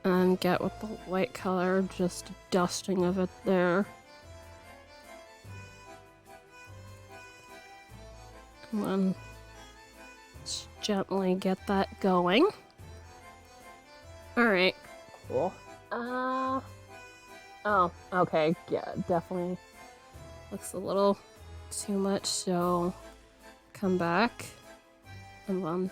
And get with the white color, just dusting of it there. And then just gently get that going. Alright, cool. Oh, okay, yeah, definitely looks a little too much, so come back and then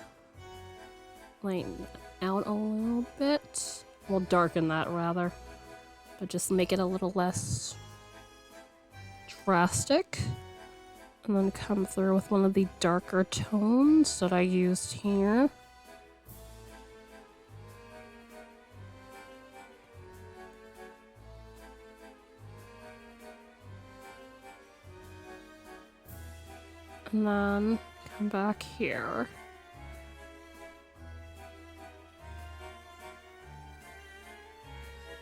lighten it out a little bit. We'll darken that rather, but just make it a little less drastic. And then come through with one of the darker tones that I used here. And then come back here.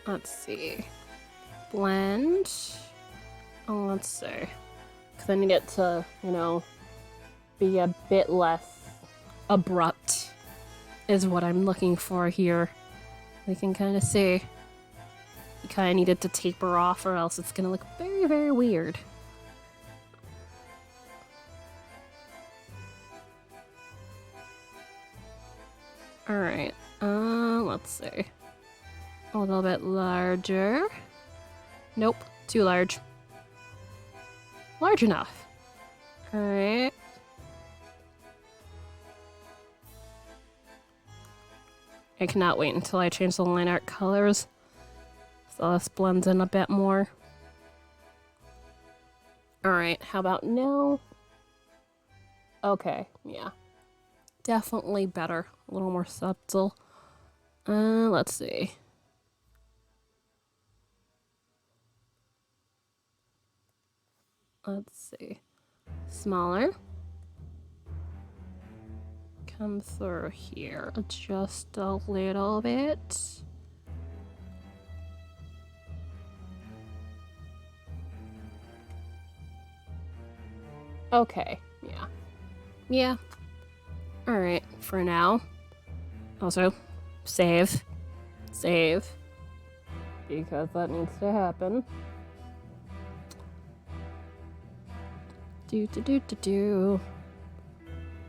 Let's see. Blend. Oh, let's see. Because I need it to, you know, be a bit less abrupt, is what I'm looking for here. We can kind of see. You kind of need it to taper off, or else it's going to look very, very weird. Alright, let's see. A little bit larger. Nope, too large. Large enough. Alright. I cannot wait until I change the line art colors, so this blends in a bit more. Alright, how about now? Okay, yeah. Definitely better. A little more subtle. Let's see. Let's see. Smaller. Come through here just a little bit. Okay, yeah. Yeah. Alright, for now. Also, save. Save. Because that needs to happen.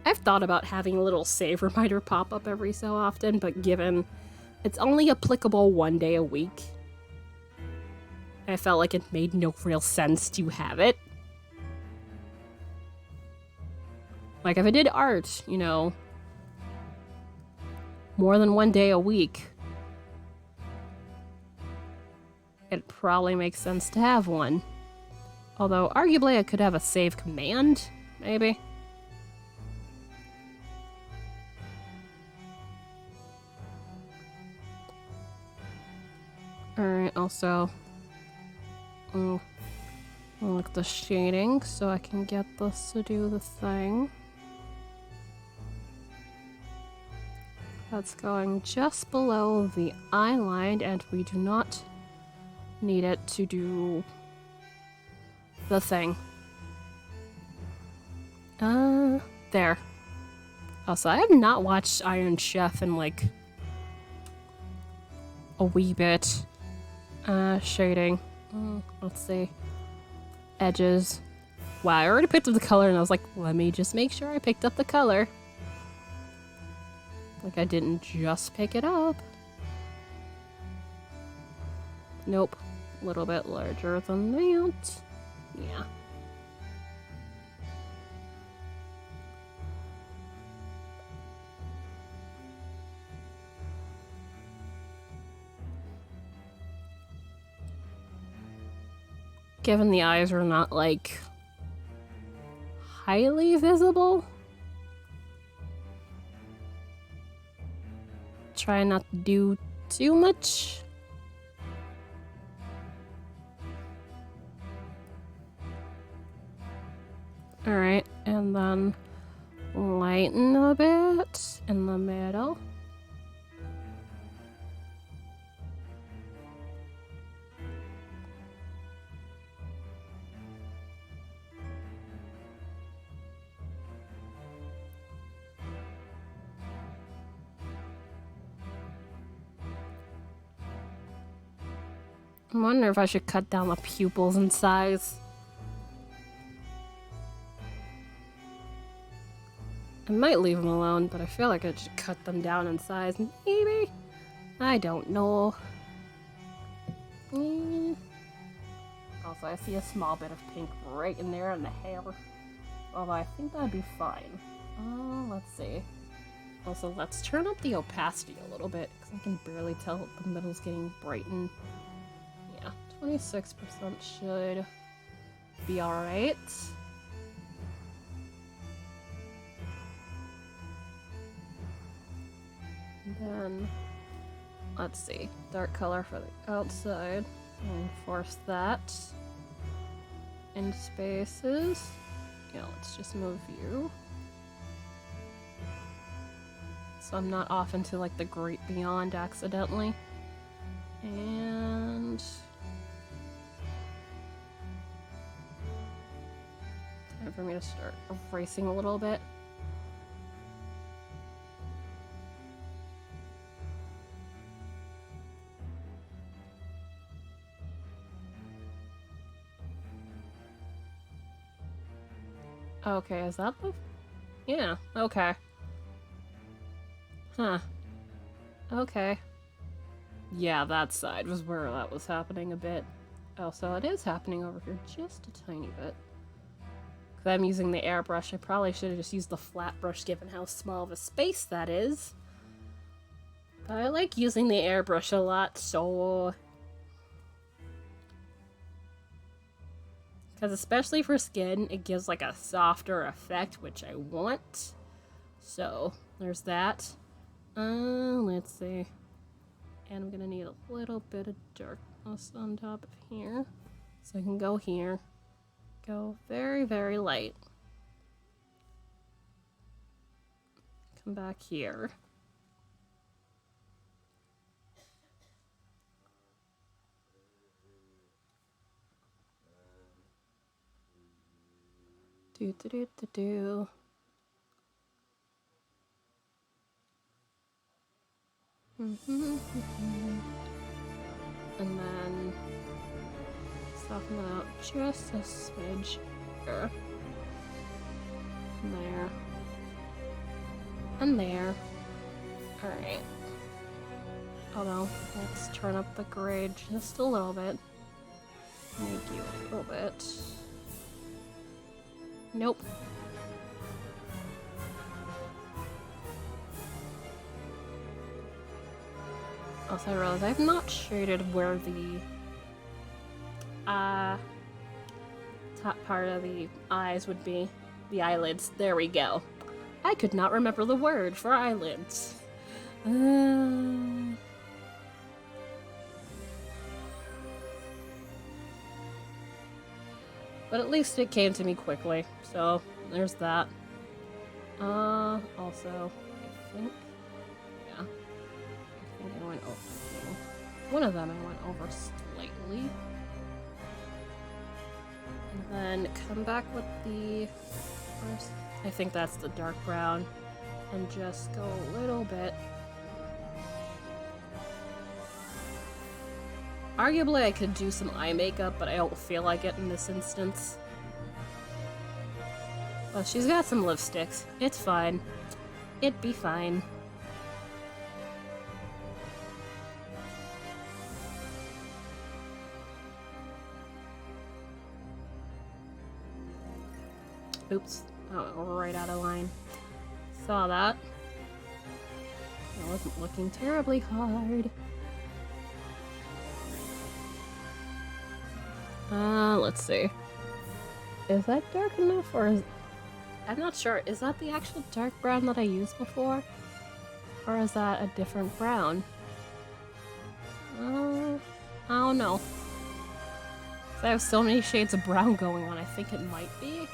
I've thought about having a little save reminder pop up every so often, but given it's only applicable 1 day a week, I felt like it made no real sense to have it. Like if I did art, you know, more than 1 day a week, it probably makes sense to have one. Although, arguably, I could have a save command, maybe. Alright, also, I'll look at the shading so I can get this to do the thing. That's going just below the eye line, and we do not need it to do the thing. There. Also, I have not watched Iron Chef in like a wee bit. Shading. Let's see. Edges. Wow, I already picked up the color and I was like, let me just make sure I picked up the color. Like I didn't just pick it up. Nope. A little bit larger than that. Yeah. Given the eyes are not, like, highly visible, try not to do too much. Alright, and then lighten a bit in the middle. I wonder if I should cut down the pupils in size. I might leave them alone, but I feel like I should cut them down in size. Maybe? I don't know. Also, I see a small bit of pink right in there in the hair. Although I think that'd be fine. Let's see. Also, let's turn up the opacity a little bit, because I can barely tell the middle's getting brightened. Yeah, 26% should be alright. Then, let's see, dark color for the outside. Reinforce that. In spaces. Yeah, let's just move view. So I'm not off into like the great beyond accidentally. And time for me to start erasing a little bit. Okay, is that the... Yeah, okay. Huh. Okay. Yeah, that side was where that was happening a bit. Oh, so it is happening over here just a tiny bit. Because I'm using the airbrush. I probably should have just used the flat brush given how small of a space that is. But I like using the airbrush a lot, so... Because especially for skin, it gives like a softer effect, which I want. So, there's that. Let's see. And I'm gonna need a little bit of darkness on top of here. So I can go here. Go very, very light. Come back here. Do. And then soften that out just a smidge here. And there. And there. Alright. Although, let's turn up the grade just a little bit. Make you a little bit. Nope. Also, I realize I've not shaded where the top part of the eyes would be. The eyelids. There we go. I could not remember the word for eyelids. But at least it came to me quickly, so there's that. Also, I think I went over. One of them I went over slightly. And then come back with the first. I think that's the dark brown. And just go a little bit. Arguably, I could do some eye makeup, but I don't feel like it in this instance. Well, she's got some lipsticks. It's fine. It'd be fine. Oops. Oh, right out of line. Saw that. I wasn't looking terribly hard. Let's see. Is that dark enough, or is... I'm not sure. Is that the actual dark brown that I used before? Or is that a different brown? I don't know. I have so many shades of brown going on, I think it might be.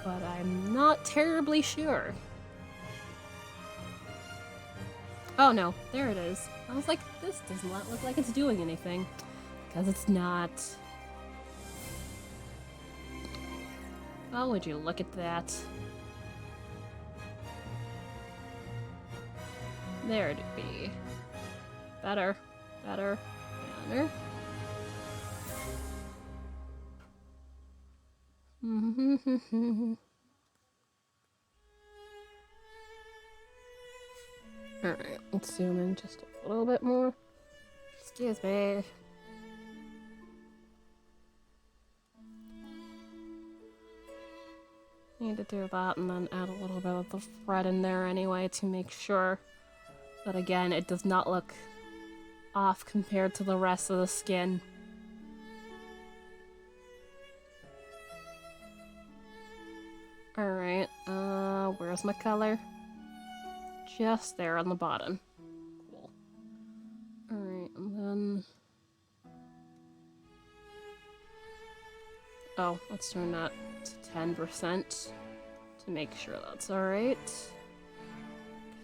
But I'm not terribly sure. Oh no, there it is. I was like, this does not look like it's doing anything. Because it's not. Oh, would you look at that? There it'd be. Better. Better. Better. Alright, let's zoom in just a little bit more. Excuse me. Need to do that and then add a little bit of the thread in there anyway to make sure that, again, it does not look off compared to the rest of the skin. Alright, where's my color? Just there on the bottom. Cool. Alright, and then... Oh, let's turn that to 10% to make sure that's alright.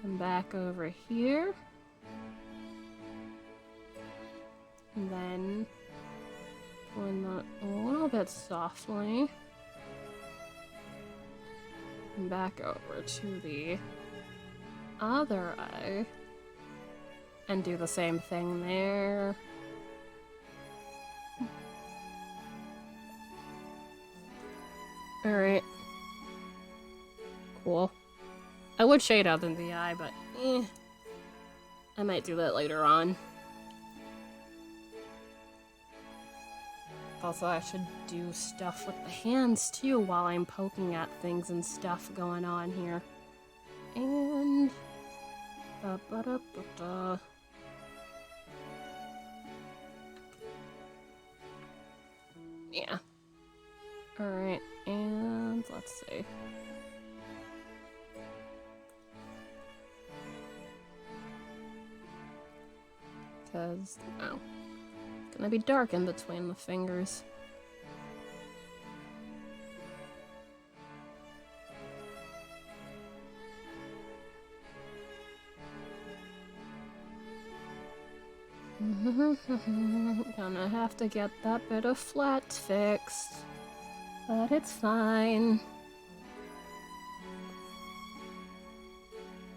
Come back over here. And then blend that a little bit softly. And back over to the other eye. And do the same thing there. Alright. Cool. I would shade out in the eye, but I might do that later on. Also, I should do stuff with the hands too while I'm poking at things and stuff going on here. And... yeah. Alright, and let's see. Because, oh, it's gonna be dark in between the fingers. Gonna have to get that bit of flat fixed. But it's fine.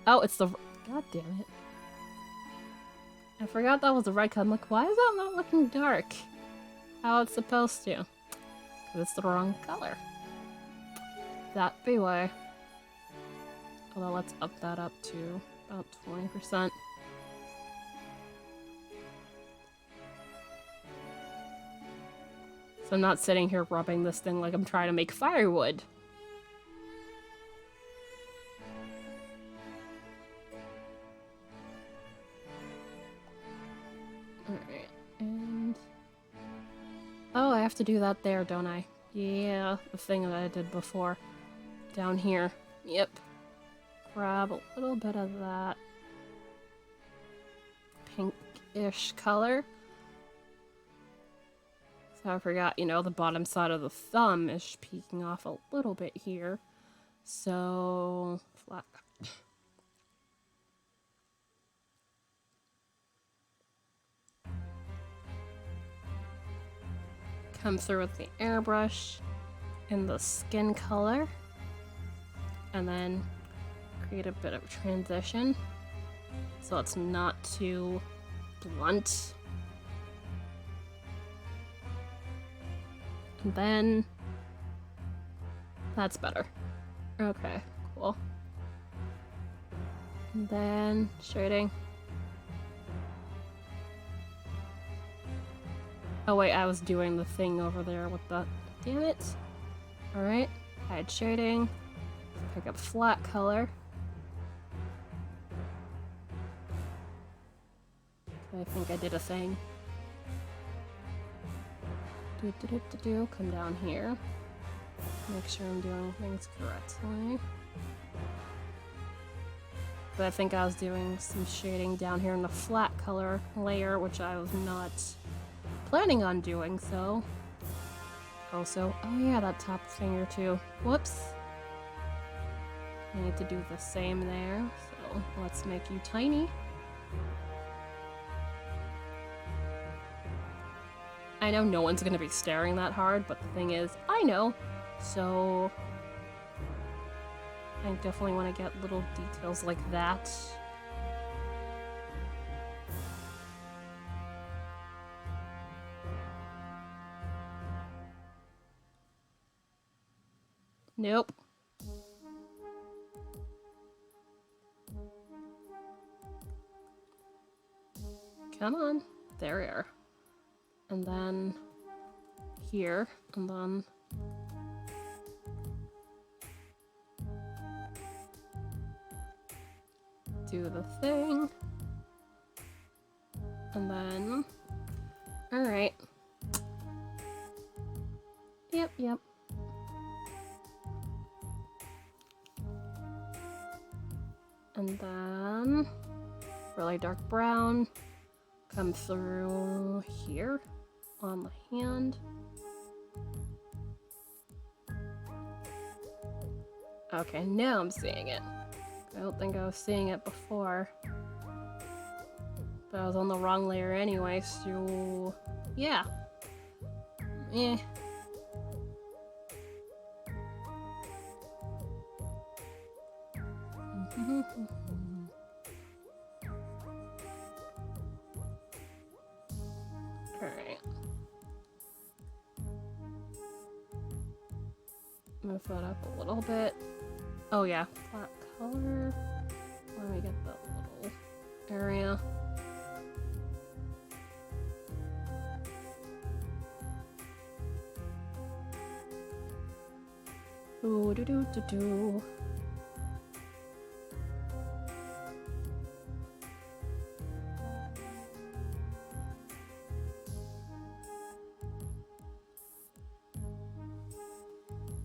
Oh, it's the... God damn it. I forgot that was the right color. I'm like, why is that not looking dark? How it's supposed to. Because it's the wrong color. That be why. Although let's up that up to about 20%. So I'm not sitting here rubbing this thing like I'm trying to make firewood. Alright, and... oh, I have to do that there, don't I? Yeah, the thing that I did before. Down here. Yep. Grab a little bit of that pinkish color. So I forgot, you know, the bottom side of the thumb is peeking off a little bit here. So, flat. Come through with the airbrush in the skin color. And then create a bit of transition. So it's not too blunt. And then that's better. Okay, cool. And then shading. Oh wait, I was doing the thing over there with the... damn it. Alright, hide shading. Pick up flat color. I think I did a thing. Come down here. Make sure I'm doing things correctly. But I think I was doing some shading down here in the flat color layer, which I was not planning on doing, so... also, oh yeah, that top finger too. Whoops. I need to do the same there, so let's make you tiny. I know no one's gonna be staring that hard, but the thing is, I know, so I definitely want to get little details like that. Nope. Come on. There we are. And then here, and then do the thing. And then, alright. Yep. And then, really dark brown, come through here on the hand. Okay, now I'm seeing it. I don't think I was seeing it before. But I was on the wrong layer anyway, so yeah. Eh. Alright. Move that up a little bit. Oh yeah, flat color. Let me get that little area. Ooh, do.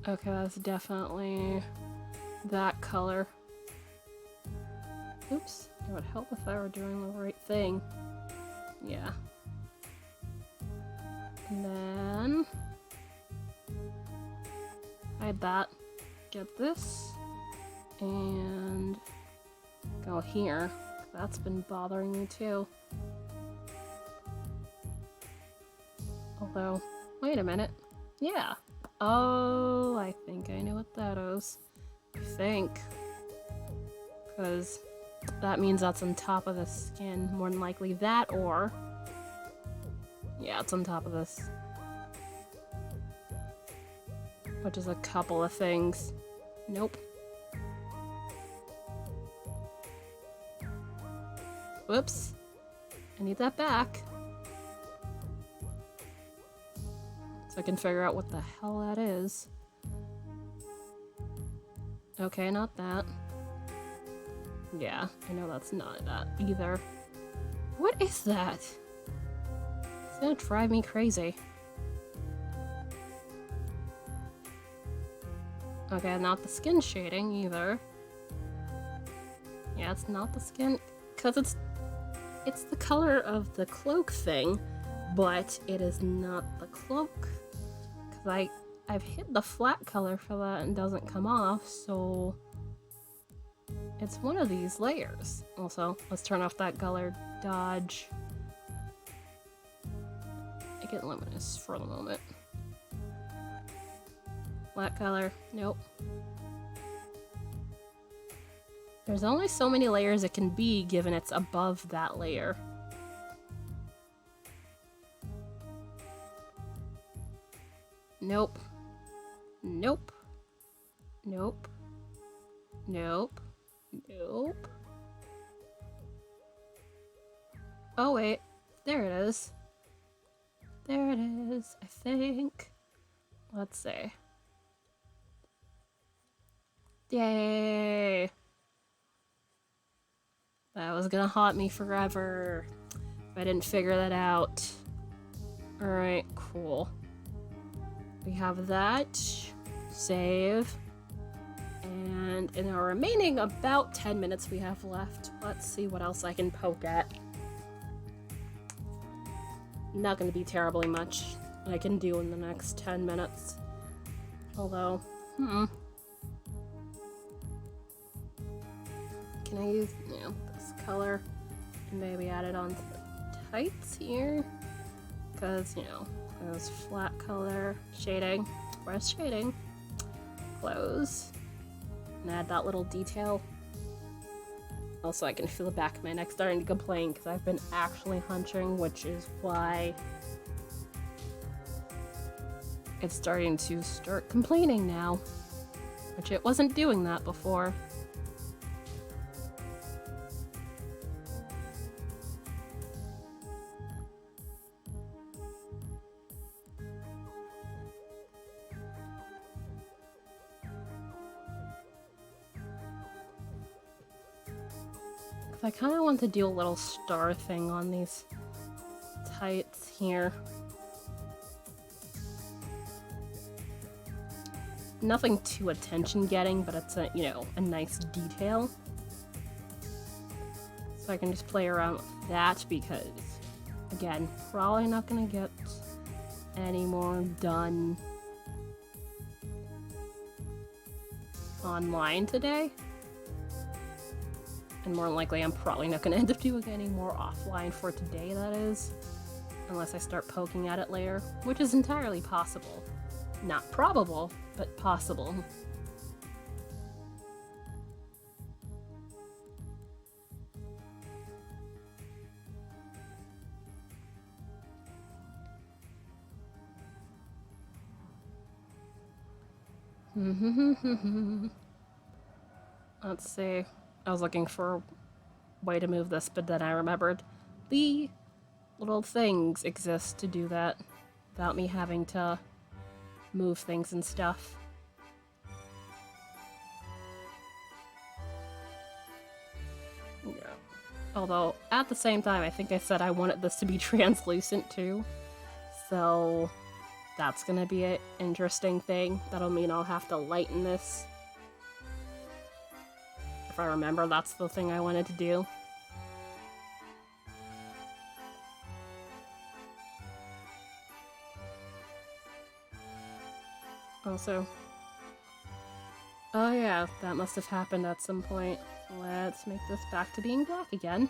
Okay, that's definitely that color. Oops, it would help if I were doing the right thing. Yeah. And then hide that. Get this. And go here. That's been bothering me too. Although, wait a minute. Yeah. Oh, I think I know what that is. I think. Because that means that's on top of the skin. More than likely that, or... yeah, it's on top of this. Which is a couple of things. Nope. Whoops. I need that back. So I can figure out what the hell that is. Okay, not that. Yeah, I know that's not that either. What is that? It's gonna drive me crazy. Okay, not the skin shading either. Yeah, it's not the skin, because it's the color of the cloak thing, but it is not the cloak. Because I've hit the flat color for that and it doesn't come off, so it's one of these layers. Also, let's turn off that color dodge. Make it luminous for the moment. Flat color, nope. There's only so many layers it can be given it's above that layer. Nope. Nope. Nope. Nope. Nope. Oh wait, there it is. There it is, I think. Let's see. Yay! That was gonna haunt me forever if I didn't figure that out. Alright, cool. We have that. Save. And in our remaining about 10 minutes we have left, let's see what else I can poke at. Not gonna be terribly much I can do in the next 10 minutes. Although, can I use, this color and maybe add it onto the tights here? Because, there's flat color, shading. Where's shading? Close. And add that little detail. Also, I can feel the back of my neck starting to complain because I've been actually hunching, which is why it's starting to start complaining now. which it wasn't doing that before. I kind of want to do a little star thing on these tights here. Nothing too attention-getting, but it's a, you know, a nice detail. So I can just play around with that because, again, probably not gonna get any more done online today. And more than likely, I'm probably not going to end up doing any more offline for today, that is. Unless I start poking at it later, which is entirely possible. Not probable, but possible. Let's see. I was looking for a way to move this, but then I remembered the little things exist to do that without me having to move things and stuff. Yeah. Although, at the same time, I think I said I wanted this to be translucent too. So, that's gonna be an interesting thing. That'll mean I'll have to lighten this. If I remember, that's the thing I wanted to do. Also, oh yeah, that must have happened at some point. Let's make this back to being black again.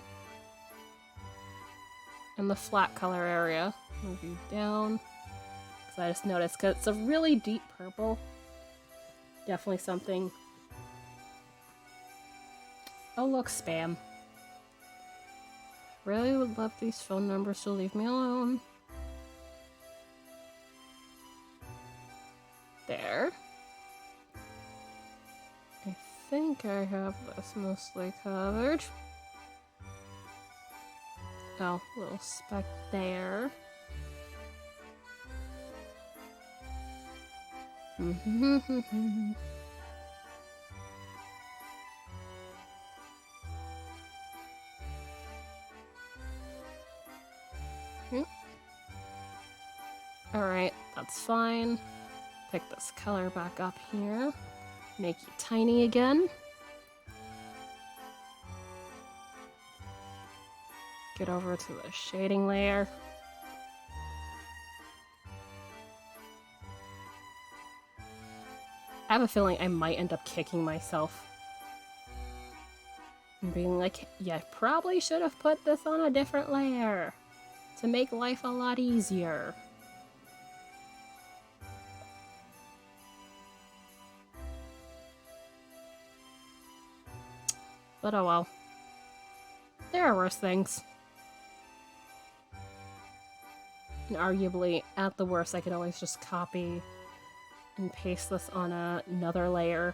In the flat color area. Move you down. Because I just noticed, because it's a really deep purple. Definitely something. Oh look, spam. Really would love these phone numbers to leave me alone. There. I think I have this mostly covered. Oh, little speck there. Alright, that's fine. Pick this color back up here. Make you tiny again. Get over to the shading layer. I have a feeling I might end up kicking myself. And being like, yeah, probably should have put this on a different layer to make life a lot easier. But oh well. There are worse things. And arguably, at the worst, I could always just copy and paste this on another layer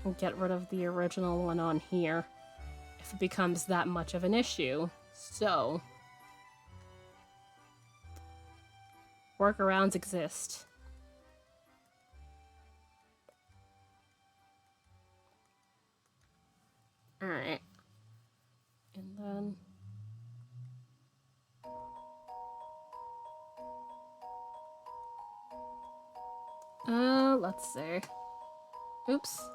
and get rid of the original one on here if it becomes that much of an issue. So, workarounds exist. Alright. And then... let's see. Oops.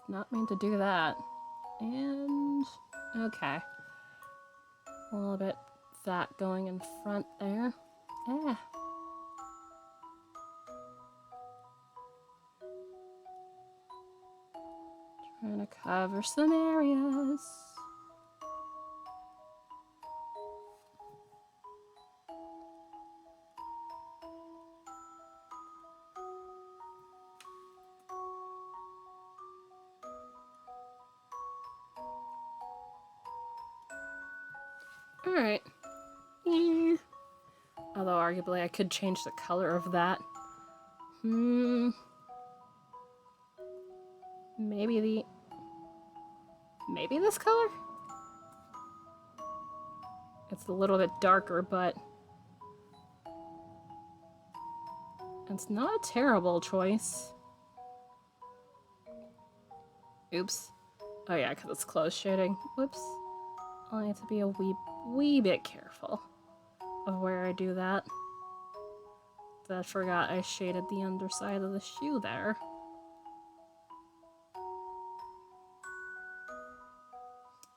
Did not mean to do that. And... okay. A little bit of that going in front there. Ah. Trying to cover some areas. Alright. Yeah. Although arguably I could change the color of that. maybe this color? It's a little bit darker, but it's not a terrible choice. Oops. Oh yeah, because it's close shading. Whoops. I'll need to be a wee bit careful of where I do that. I forgot I shaded the underside of the shoe there.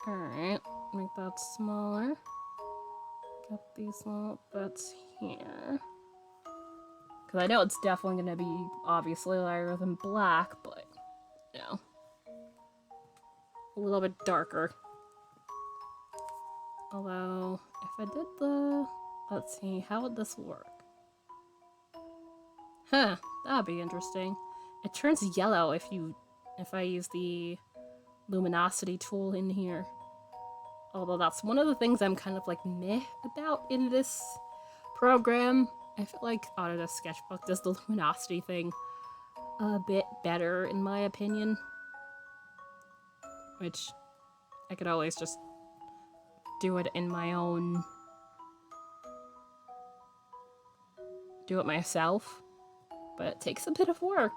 Alright, make that smaller. Get these little bits here. Because I know it's definitely going to be obviously lighter than black, but, you know, a little bit darker. Although, if I did the... Let's see, how would this work? Huh, that'd be interesting. It turns yellow if I use the luminosity tool in here. Although that's one of the things I'm kind of like meh about in this program. I feel like Autodesk Sketchbook does the luminosity thing a bit better in my opinion. Which I could always just do it in my own... do it myself. But it takes a bit of work.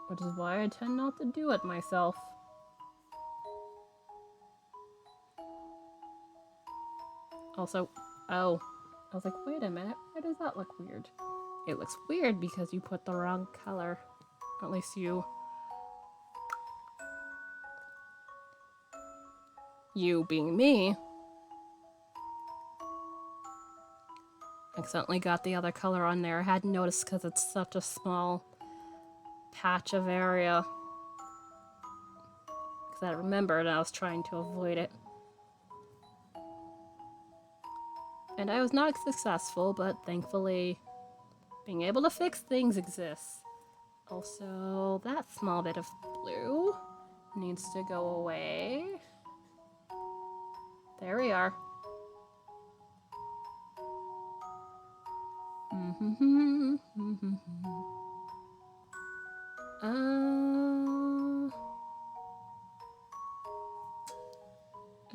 Which is why I tend not to do it myself. Also, oh, I was like, wait a minute, why does that look weird? It looks weird because you put the wrong color. Or at least you being me, accidentally got the other color on there. I hadn't noticed because it's such a small patch of area. Because I remembered and I was trying to avoid it. And I was not successful, but thankfully being able to fix things exists. Also, that small bit of blue needs to go away. There we are.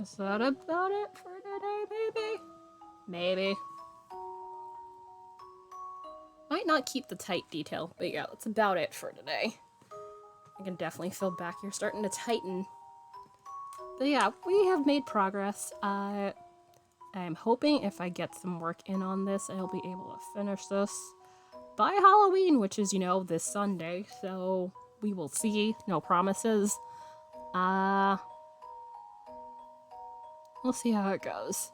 Is that about it for today, maybe? Maybe. Might not keep the tight detail, but yeah, that's about it for today. I can definitely feel back here starting to tighten. But yeah, we have made progress. I'm hoping if I get some work in on this, I'll be able to finish this by Halloween, which is, you know, this Sunday. So we will see. No promises. We'll see how it goes.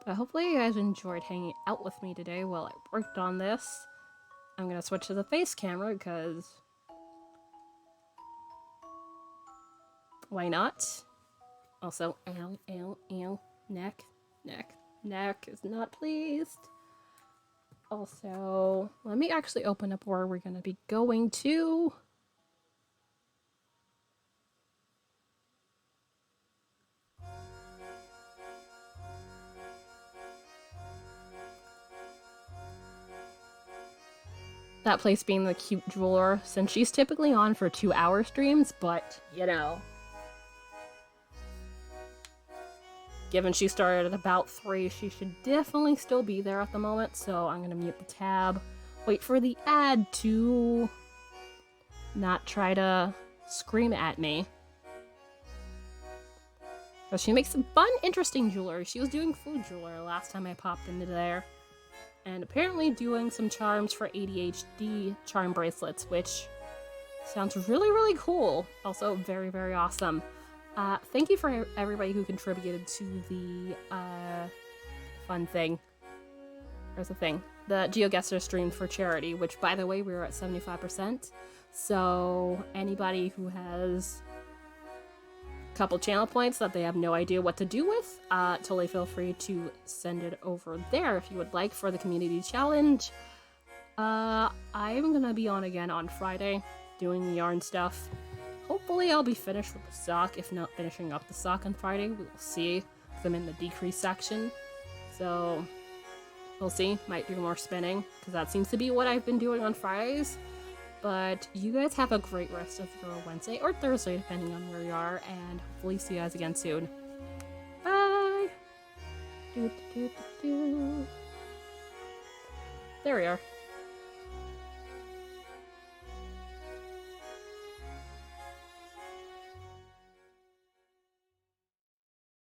But hopefully you guys enjoyed hanging out with me today while I worked on this. I'm gonna switch to the face camera because... why not? Also, ow, ow, ow, neck is not pleased. Also, let me actually open up where we're gonna be going to. That place being the cute jeweler, since she's typically on for 2-hour streams, but, you know. Given she started at about 3, she should definitely still be there at the moment, so I'm gonna mute the tab. Wait for the ad to not try to scream at me. Because she makes some fun, interesting jewelry. She was doing food jewelry last time I popped into there. And apparently doing some charms for ADHD charm bracelets, which sounds really, really cool. Also very, very awesome. Thank you for everybody who contributed to the fun thing. There's a thing. The GeoGuessr stream for charity, which, by the way, we were at 75%. So anybody who has a couple channel points that they have no idea what to do with, totally feel free to send it over there if you would like for the community challenge. I'm gonna be on again on Friday doing the yarn stuff. Hopefully I'll be finished with the sock. If not finishing up the sock on Friday, we will see. Because I'm in the decrease section. So we'll see. Might do more spinning. Because that seems to be what I've been doing on Fridays. But you guys have a great rest of your Wednesday or Thursday, depending on where you are, and hopefully see you guys again soon. Bye! There we are.